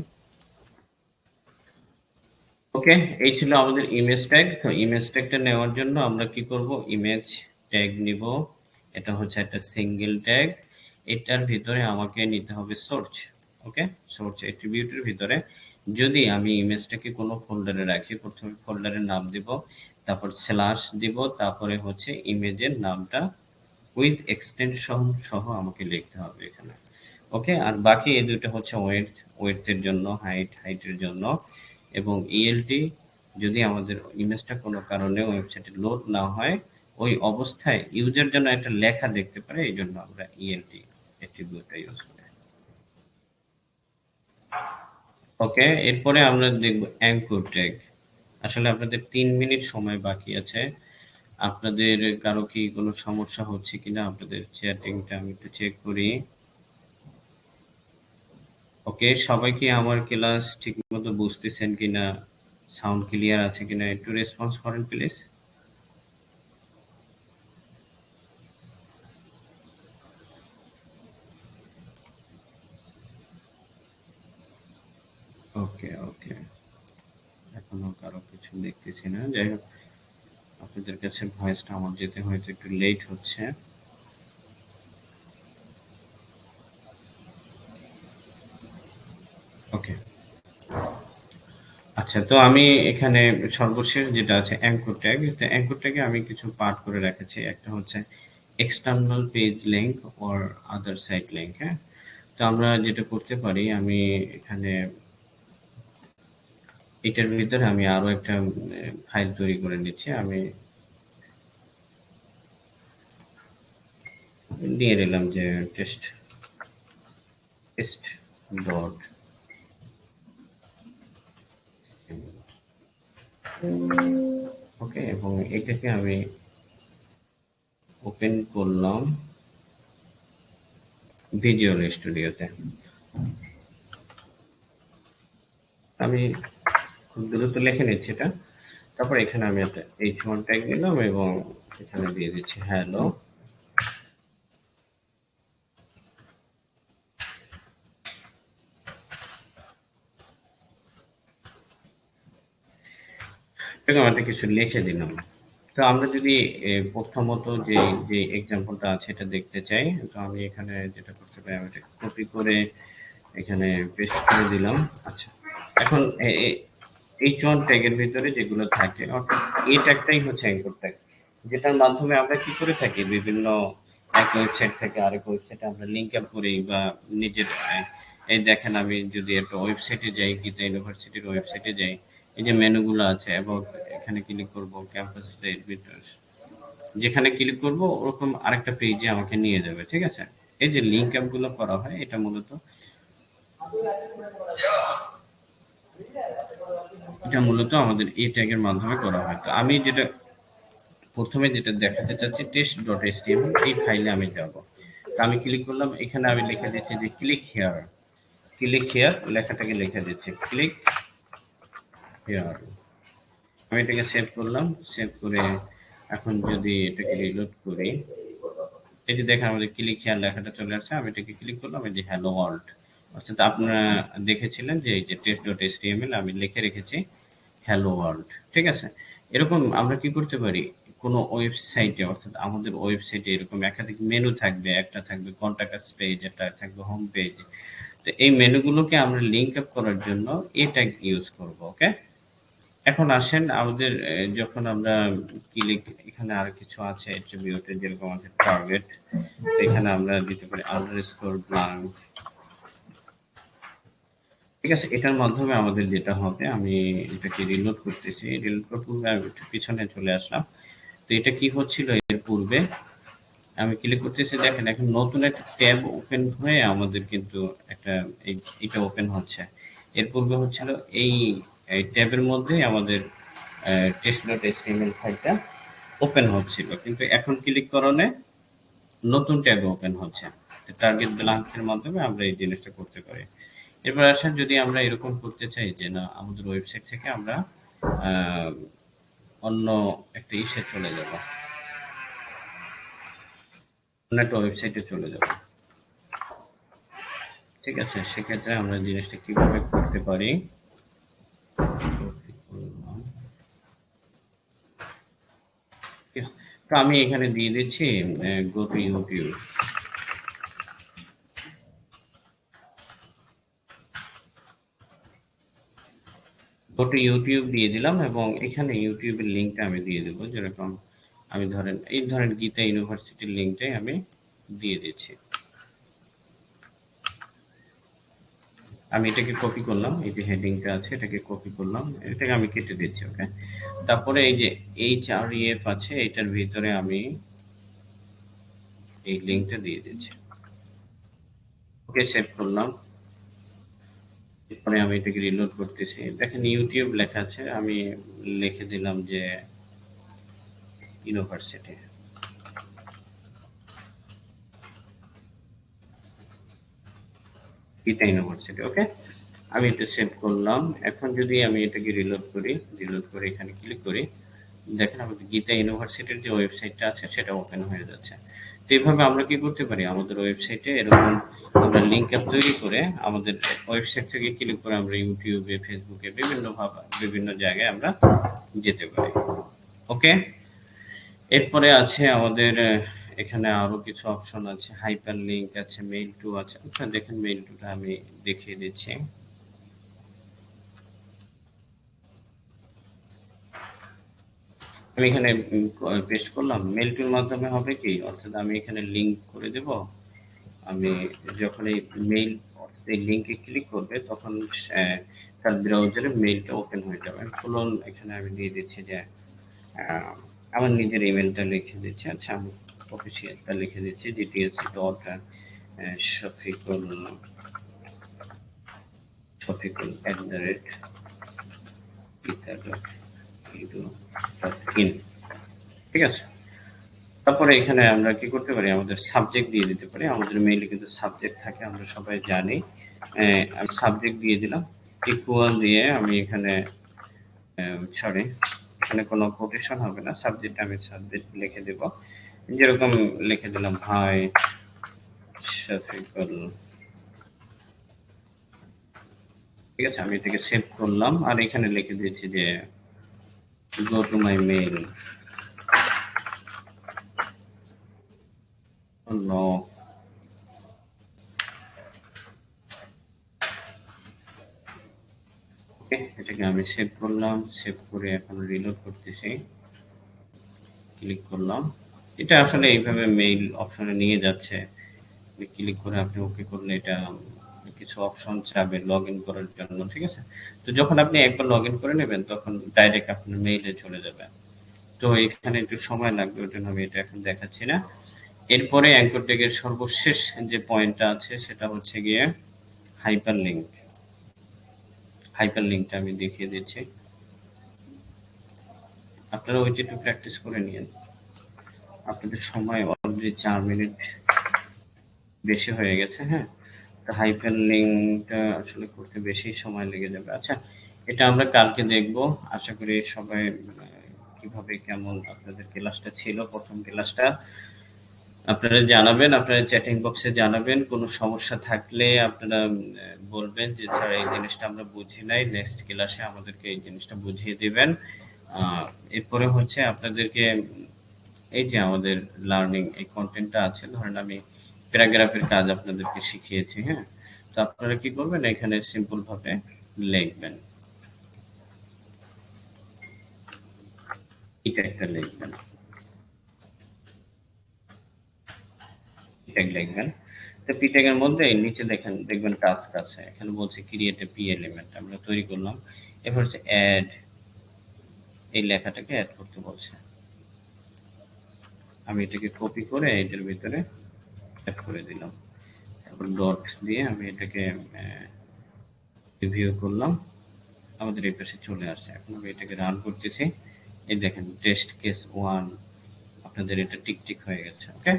ওকে, এই ছিল আমাদের ইমেজ ট্যাগ। তো ইমেজ ট্যাগটা নেওয়ার জন্য আমরা কি করব, ইমেজ ট্যাগ নিব। এটা হচ্ছে একটা সিঙ্গেল ট্যাগ। এটার ভিতরে আমাকে নিতে হবে সোর্স। ওকে, সোর্স অ্যাট্রিবিউটের ভিতরে যদি আমি ইমেজটাকে কোনো ফোল্ডারে রাখি, প্রথমে ফোল্ডারের নাম দিব, তারপর স্ল্যাশ দিব, তারপরে হচ্ছে ইমেজের নামটা উইথ এক্সটেনশন সহ আমাকে লিখতে হবে এখানে। ওকে, আর বাকি এই দুটো হচ্ছে ওয়েডথের জন্য, হাইটের জন্য, এবং ইএলটি যদি আমাদের ইমেজটা কোনো কারণে ওয়েবসাইটে লোড না হয় ওই অবস্থায় ইউজার যেন একটা লেখা দেখতে পারে, এই জন্য আমরা ইএলটি অ্যাট্রিবিউটটা ইউজ করি। ওকে, এরপরে আমরা দেখব অ্যাঙ্কর ট্যাগ। আসলে আপনাদের 3 মিনিট সময় বাকি আছে। আপনাদের কারো কি কোনো সমস্যা হচ্ছে কিনা আপনাদের চ্যাটিংটা আমি একটু চেক করি। ওকে, সবাই কি আমার ক্লাস ঠিকমতো বুঝতেছেন কিনা, সাউন্ড ক্লিয়ার আছে কিনা একটু রেসপন্স করেন প্লিজ। ওকে ওকে, এখনো কারো কিছু দেখতেছি না। যাই হোক, আপনাদের কাছে ভয়েসটা আমার যেতে হয়তো একটু লেট হচ্ছে। ওকে, আচ্ছা, তো আমি এখানে সর্বশেষ যেটা আছে অ্যাঙ্কর ট্যাগ। তো অ্যাঙ্কর ট্যাগে আমি কিছু পার্ট করে রেখেছি। একটা হচ্ছে external page link or other site link. হ্যাঁ, তো আমরা যেটা করতে পারি, আমি এখানে এটার ভিতরে আমি আরো একটা ফাইল তৈরি করে নিচ্ছি। আমি দিয়ে দিলাম যে টেস্ট ডট, ওকে, এবং এটাকে আমি ওপেন করলাম ভিজুয়াল স্টুডিওতে। আমি খুব দ্রুত লিখে নিচ্ছি এটা। তারপর এখানে আমি একটা h1 ট্যাগ নিলাম এবং এখানে দিয়ে দিচ্ছি হ্যালো। এরকম একটা কিছু লিখে দিলাম। তো আমরা যদি প্রথমত যে যে এক্সাম্পলটা আছে এটা দেখতে চাই, তো আমি এখানে যেটা করতে পারি, আমি এটা কপি করে এখানে পেস্ট করে দিলাম। আচ্ছা, এখন H1 ট্যাগের ভিতরে যেগুলো থাকে, অর্থাৎ এই ট্যাগটাই হচ্ছে অ্যাঙ্কর ট্যাগ, যেটার মাধ্যমে আমরা কি করে থাকি বিভিন্ন এক ওয়েবসাইট থেকে আরেক ওয়েবসাইটে আমরা লিঙ্ক আপ করি বা নিজের এই দেখেন আমি যদি একটা ওয়েবসাইটে যাই, গীতা ইউনিভার্সিটির ওয়েবসাইটে যাই, এই যে মেনুগুলো আছে এবং এখানে ক্লিক করব ক্যাম্পাস এডমিটর্স, যেখানে ক্লিক করব ওরকম আরেকটা পেজে আমাকে নিয়ে যাবে। ঠিক আছে, এই যে লিঙ্ক আপ গুলো করা হয় এটা মূলত আমাদের এই ট্যাগের মাধ্যমে করা হয়। তো আমি যেটা প্রথমে যেটা দেখাতে চাচ্ছি test.html, এই ফাইলে আমি যাব। তো আমি ক্লিক করলাম, এখানে আমি লিখে দিচ্ছি যে ক্লিক হিয়ার লেখাটাকে লিখে দিচ্ছি ক্লিক হিয়ার। আমি এটাকে সেভ করলাম, সেভ করে এখন যদি এটাকে রিলোড করি, এই যে দেখেন আমাদের ক্লিক হেয়ার লেখাটা চলে আসছে। আমি এটাকে ক্লিক করলাম, এই যে হ্যালো ওয়ার্ল্ড। অর্থাৎ আপনারা দেখেছিলেন যে এই যে test.html আমি লিখে রেখেছি হ্যালো ওয়ার্ল্ড। ঠিক আছে? এরকম আমরা কি করতে পারি? কোনো ওয়েবসাইটে, অর্থাৎ আমাদের ওয়েবসাইটে এরকম একাধিক মেনু থাকবে। একটা থাকবে কনট্যাক্ট আস পেজ, একটা থাকবে হোম পেজ। তো এই মেনুগুলোকে আমরা লিঙ্ক আপ করার জন্য এটা ইউজ করব। ওকে? এখন আসেন আমাদের যখন আমরা ক্লিক, এখানে আরো কিছু আছে অ্যাট্রিবিউট এর, যেরকম আছে টার্গেট। এখানে আমরা দিতে পারি আন্ডারস্কোর ব্ল্যাঙ্ক। ঠিক আছে? এটার মাধ্যমে আমাদের যেটা হবে, আমি এটাকে রিলোড করতেছি। রিলোড করার পূর্বে আমি একটু পিছনে চলে আসলাম। তো এটা কি হচ্ছিল এর পূর্বে? আমি ক্লিক করতেছি, দেখেন এখন নতুন একটা ট্যাব ওপেন হয়ে আমাদের কিন্তু একটা এটা ওপেন হচ্ছে। এর পূর্বে হচ্ছিল এই ট্যাবের মধ্যে আমাদের test.html ফাইলটা ওপেন হচ্ছিল, কিন্তু এখন ক্লিক করলে নতুন ট্যাব ওপেন হচ্ছে। টার্গেট ব্ল্যাঙ্কের মাধ্যমে আমরা এই জিনিসটা করতে পারি। এরপর আসেন, যদি আমরা এরকম করতে চাই যে না, আমাদের ওয়েবসাইট থেকে আমরা আহ, অন্য একটা ইসে চলে যাব, অন্য একটা ওয়েবসাইটে চলে যাব। ঠিক আছে? সেক্ষেত্রে আমরা জিনিসটা কিভাবে করতে পারি? ঠিক আছে? তো আমি এখানে দিয়ে দিচ্ছি go to YouTube. Go to YouTube দিয়ে দিলাম এবং এখানে ইউটিউবের লিঙ্কটা আমি দিয়ে দেবো। যেরকম আমি ধরেন গীতা ইউনিভার্সিটির লিঙ্কটাই আমি দিয়ে দিচ্ছি। আমি এটাকে কপি করলাম, এই যে হেডিংটা আছে এটাকে কপি করলাম, এটাকে আমি কেটে দিচ্ছি। ওকে? তারপরে এই যে href আছে, এটার ভিতরে আমি এই লিঙ্কটা দিয়ে দিচ্ছি। ওকে, সেভ করলাম। এরপরে আমি এটাকে রিলোড করতেছি। দেখেন ইউটিউব লেখা আছে, আমি লিখে দিলাম যে ইউনিভার্সিটি। গীতা ইউনিভার্সিটি। ওকে, আমি এটা সেভ করলাম। এখন যদি আমি এটাকে রিলোড করি, রিলোড করে এখানে ক্লিক করি, দেখেন আমাদের গীতা ইউনিভার্সিটির যে ওয়েবসাইটটা আছে সেটা ওপেন হয়ে যাচ্ছে। তো এইভাবে আমরা কি করতে পারি, আমাদের ওয়েবসাইটে এরকম আমরা লিঙ্ক অ্যাপ তৈরি করে আমাদের ওয়েবসাইট থেকে ক্লিক করে আমরা ইউটিউবে, ফেসবুকে বিভিন্ন জায়গায় আমরা যেতে পারি। ওকে? এরপরে আছে আমাদের এখানে আরো কিছু অপশন আছে, হাইপার লিঙ্ক আছে, মেইল টু আছে। আচ্ছা দেখেন, মেইল টুটা আমি দেখিয়ে দিচ্ছি। আমি এখানে পেস্ট করলাম। মেইল টুর মাধ্যমে হবে কি, অর্থাৎ আমি এখানে লিঙ্ক করে দেব। আমি যখন এই মেইল, অর্থাৎ এই লিঙ্কে ক্লিক করবে তখন তার ব্রাউজারে মেইলটা ওপেন হয়ে যাবে। ফুলন এখানে আমি দিয়ে দিচ্ছি যে আহ, আমার নিজের ইমেলটা লিখে দিচ্ছি। আচ্ছা, আমি অফিসিয়ালটা লিখে দিচ্ছি, gts.শফিকুল শফিকুল @gita.edu.in। ঠিক আছে? তারপরে এখানে আমরা কি করতে পারি, আমাদের সাবজেক্ট দিয়ে দিতে পারি। আমাদের মেইলে কিন্তু সাবজেক্ট থাকে, আমরা সবাই জানি। আমি সাবজেক্ট দিয়ে দিলাম, ইকুয়াল দিয়ে আমি এখানে সরি, এখানে কোনো কোটেশন হবে না, সাবজেক্ট আমি সাবজেক্ট লিখে দেব। যেরকম লিখে দিলাম, হাই শফিকুল। ঠিক আছে? আমি এটাকে সেভ করলাম আর এখানে লিখে দিচ্ছি যে go to my mail. No, okay, এটাকে আমি সেভ করলাম। সেভ করে এখন রিলোড করতেছি, ক্লিক করলাম। এটা আসলে এইভাবে মেইল অপশনে নিয়ে যাচ্ছে। ক্লিক করে আপনি ওকে করলে এটা কিছু অপশন চাবে লগ ইন করার জন্য। ঠিক আছে? তো যখন আপনি একবার লগ ইন করে নেবেন তখন ডাইরেক্ট আপনার মেইলে চলে যাবে। তো এখানে একটু সময় লাগবে, ওই জন্য আমি এটা এখন দেখাচ্ছি না। এরপরে অ্যাঙ্কর ট্যাগের সর্বশেষ যে পয়েন্টটা আছে সেটা হচ্ছে গিয়ে হাইপার লিঙ্ক। হাইপার লিঙ্কটা আমি দেখিয়ে দিচ্ছি, আপনারা ওইটা একটু প্র্যাকটিস করে নিন। আপনাদের সময় অলরেডি 4 মিনিট বেশি হয়ে গেছে। হ্যাঁ, তো হাইপার লিঙ্কটা আসলে করতে বেশি সময় লেগে যাবে। আচ্ছা, এটা আমরা কালকে দেখব। আশা করি সবাই কিভাবে কেমন আপনাদের ক্লাসটা ছিল, প্রথম ক্লাসটা আপনারা জানাবেন, আপনারা চ্যাটিং বক্সে জানাবেন। কোনো সমস্যা থাকলে আপনারা বলবেন যে স্যার এই জিনিসটা আমরা বুঝি নাই, নেক্সট ক্লাসে আমাদেরকে এই জিনিসটা বুঝিয়ে দিবেন। এরপরে হচ্ছে আপনাদেরকে এই যে আমাদের লার্নিং এই কন্টেন্টটা আছে, ধরেন আমি প্যারাগ্রাফের কাজ আপনাদেরকে শিখিয়েছি, হ্যাঁ? তো আপনারা কি করবেন, এখানে সিম্পল ভাবে লিখবেন, এটা একটা লিখবেন, পিট্যাগ লিখবেন। তো পিট্যাগের মধ্যে নিচে দেখবেন টাস্ক আছে, এখানে বলছে ক্রিয়েট এ পি এলিমেন্ট, আমরা তৈরি করলাম। এরপর হচ্ছে অ্যাড, এই লেখাটাকে অ্যাড করতে বলছে। আমি এটাকে কপি করে এটার ভিতরে অ্যাড করে দিলাম। তারপর ডট দিয়ে আমি এটাকে রিভিউ করলাম, আমাদের এই পাশে চলে আসছে। এখন আমি এটাকে রান করতেছি, এই দেখেন টেস্ট কেস 1 আপনাদের এটা টিক হয়ে গেছে। ওকে,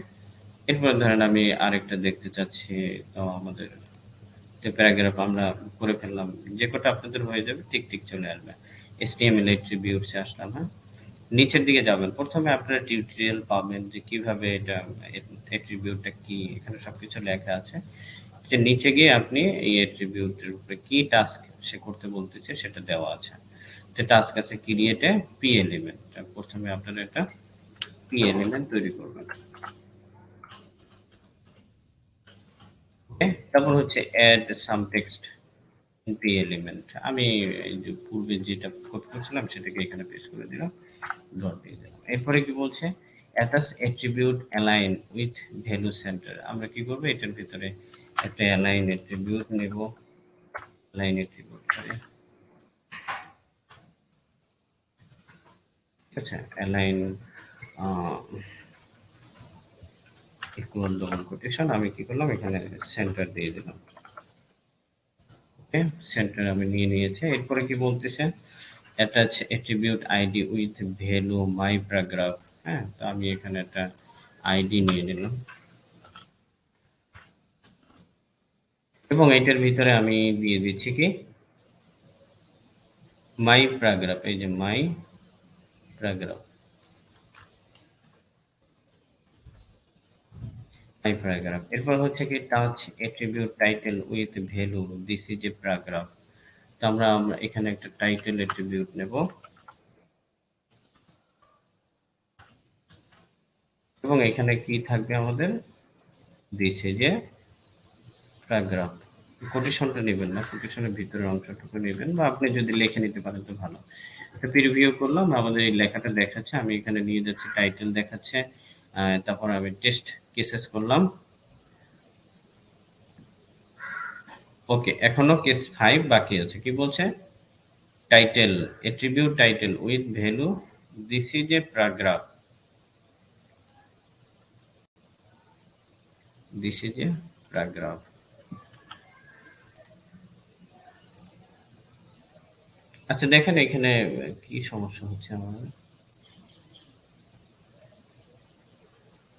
এরপর ধরেন আমি আরেকটা দেখতে চাচ্ছি, তো আমাদের প্যারাগ্রাফ আমরা করে ফেললাম, যে কটা আপনাদের হয়ে যাবে টিক চলে আসবে। HTML অ্যাট্রিবিউটসে আসলাম, হ্যাঁ? নিচের দিকে যাবেন, প্রথমে আপনারা টিউটোরিয়াল পাবেন যে কিভাবে এটা অ্যাট্রিবিউটটা কি, এখানে সবকিছু লেখা আছে। যে নিচে গিয়ে আপনি এই অ্যাট্রিবিউটের উপরে কি টাস্ক সে করতে বলতেছে সেটা দেওয়া আছে। তো টাস্ক আছে ক্রিয়েট এ পি এলিমেন্ট, প্রথমে আপনারা এটা পি এলিমেন্ট তৈরি করবেন। ওকে, তারপর হচ্ছে add some text in p element, আমি এই যে পূর্বে যেটা কোড করছিলাম সেটাকে এখানে পেস্ট করে দিলাম, ডট দিয়ে দিলাম। এরপরে কি বলছে, attach attribute align with value centre, আমরা কি করব, এটার ভিতরে একটা অ্যালাইন অ্যাট্রিবিউট নেব, অ্যালাইন অ্যাট্রিবিউট সরি, ঠিক আছে, অ্যালাইন ইকুয়াল ডবল কোটেশন, আমি কি করলাম এখানে সেন্টার দিয়ে দিলাম। ওকে, সেন্টার আমি নিয়ে নিয়েছি। এরপরে কি বলতেছে, attach attribute ID with value my paragraph, হ্যাঁ? তো আমি এখানে একটা আইডি নিয়ে নিলাম এবং এটার ভিতরে আমি দিয়ে দিচ্ছি কি মাই প্যারাগ্রাফ, এই যে মাই প্যারাগ্রাফ, মাই প্যারাগ্রাফ। এরপর হচ্ছে কি touch attribute title with value, this is a paragraph. তো আমরা এখানে একটা টাইটেল অ্যাট্রিবিউট নেব এবং এখানে কি থাকবে আমাদের, দিস ইজ এ প্যারাগ্রাফ। কোটেশনটা নেবেন না, কোটেশনের ভিতরের অংশটুকু নেবেন, বা আপনি যদি লিখে নিতে পারেন তো ভালো। তো প্রিভিউ করলাম, আমাদের এই লেখাটা দেখাচ্ছে, আমি এখানে নিয়ে যাচ্ছি, টাইটেল দেখাচ্ছে, তারপর আমি টেস্ট কেসেস করলাম। ওকে, এখনো কেস 5 বাকি আছে। কি বলছে, title attribute title with value, this is a paragraph, this is a paragraph. আচ্ছা দেখেন এখানে কি সমস্যা হচ্ছে আমার,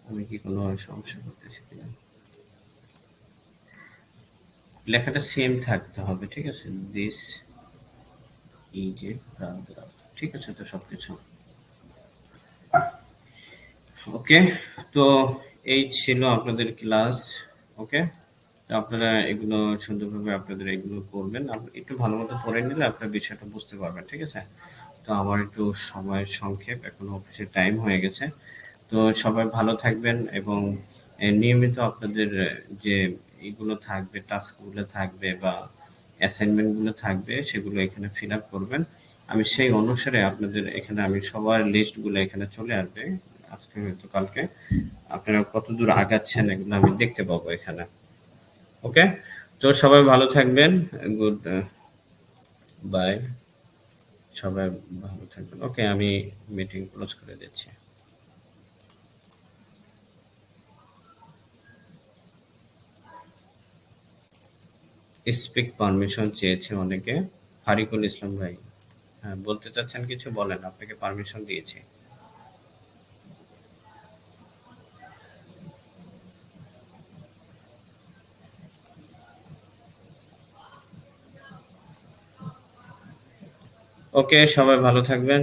আমি কি কোনো সমস্যা করতেছি কিনা, লেখাটা সেম থাকতে হবে, ঠিক আছে, দিস ইজ এ প্যারাগ্রাফ, ঠিক আছে। তো সবকিছু ওকে, তো এই ছিল আপনাদের ক্লাস। ওকে, তো আপনারা এগুলো সুন্দরভাবে আপনাদের এগুলো করবেন, একটু ভালো মতো পড়ে নিলে আপনার বিষয়টা বুঝতে পারবেন, ঠিক আছে। তো আমার একটু সময়ের সংক্ষেপ, এখন অফিসের টাইম হয়ে গেছে। তো সবাই ভালো থাকবেন এবং নিয়মিত আপনাদের যে এগুলো থাকবে, টাস্কগুলো থাকবে বা অ্যাসাইনমেন্টগুলো থাকবে, সেগুলো এখানে ফিল আপ করবেন। আমি সেই অনুসারে আপনাদের এখানে আমি সবার লিস্টগুলো এখানে চলে আসবে, আজকে হয়তো কালকে। আপনারা কতদূর আগাচ্ছেন এগুলো আমি দেখতে পাবো এখানে। ওকে, তো সবাই ভালো থাকবেন, গুড বাই, সবাই ভালো থাকবেন। ওকে, আমি মিটিং ক্লোজ করে দিচ্ছি। স্পিক পারমিশন চেয়েছে অনেকে, ফারিকুল ইসলাম ভাই, হ্যাঁ বলতে চাচ্ছেন কিছু, বলেন, আপনাকে পারমিশন দিয়েছি। ওকে, সবাই ভালো থাকবেন।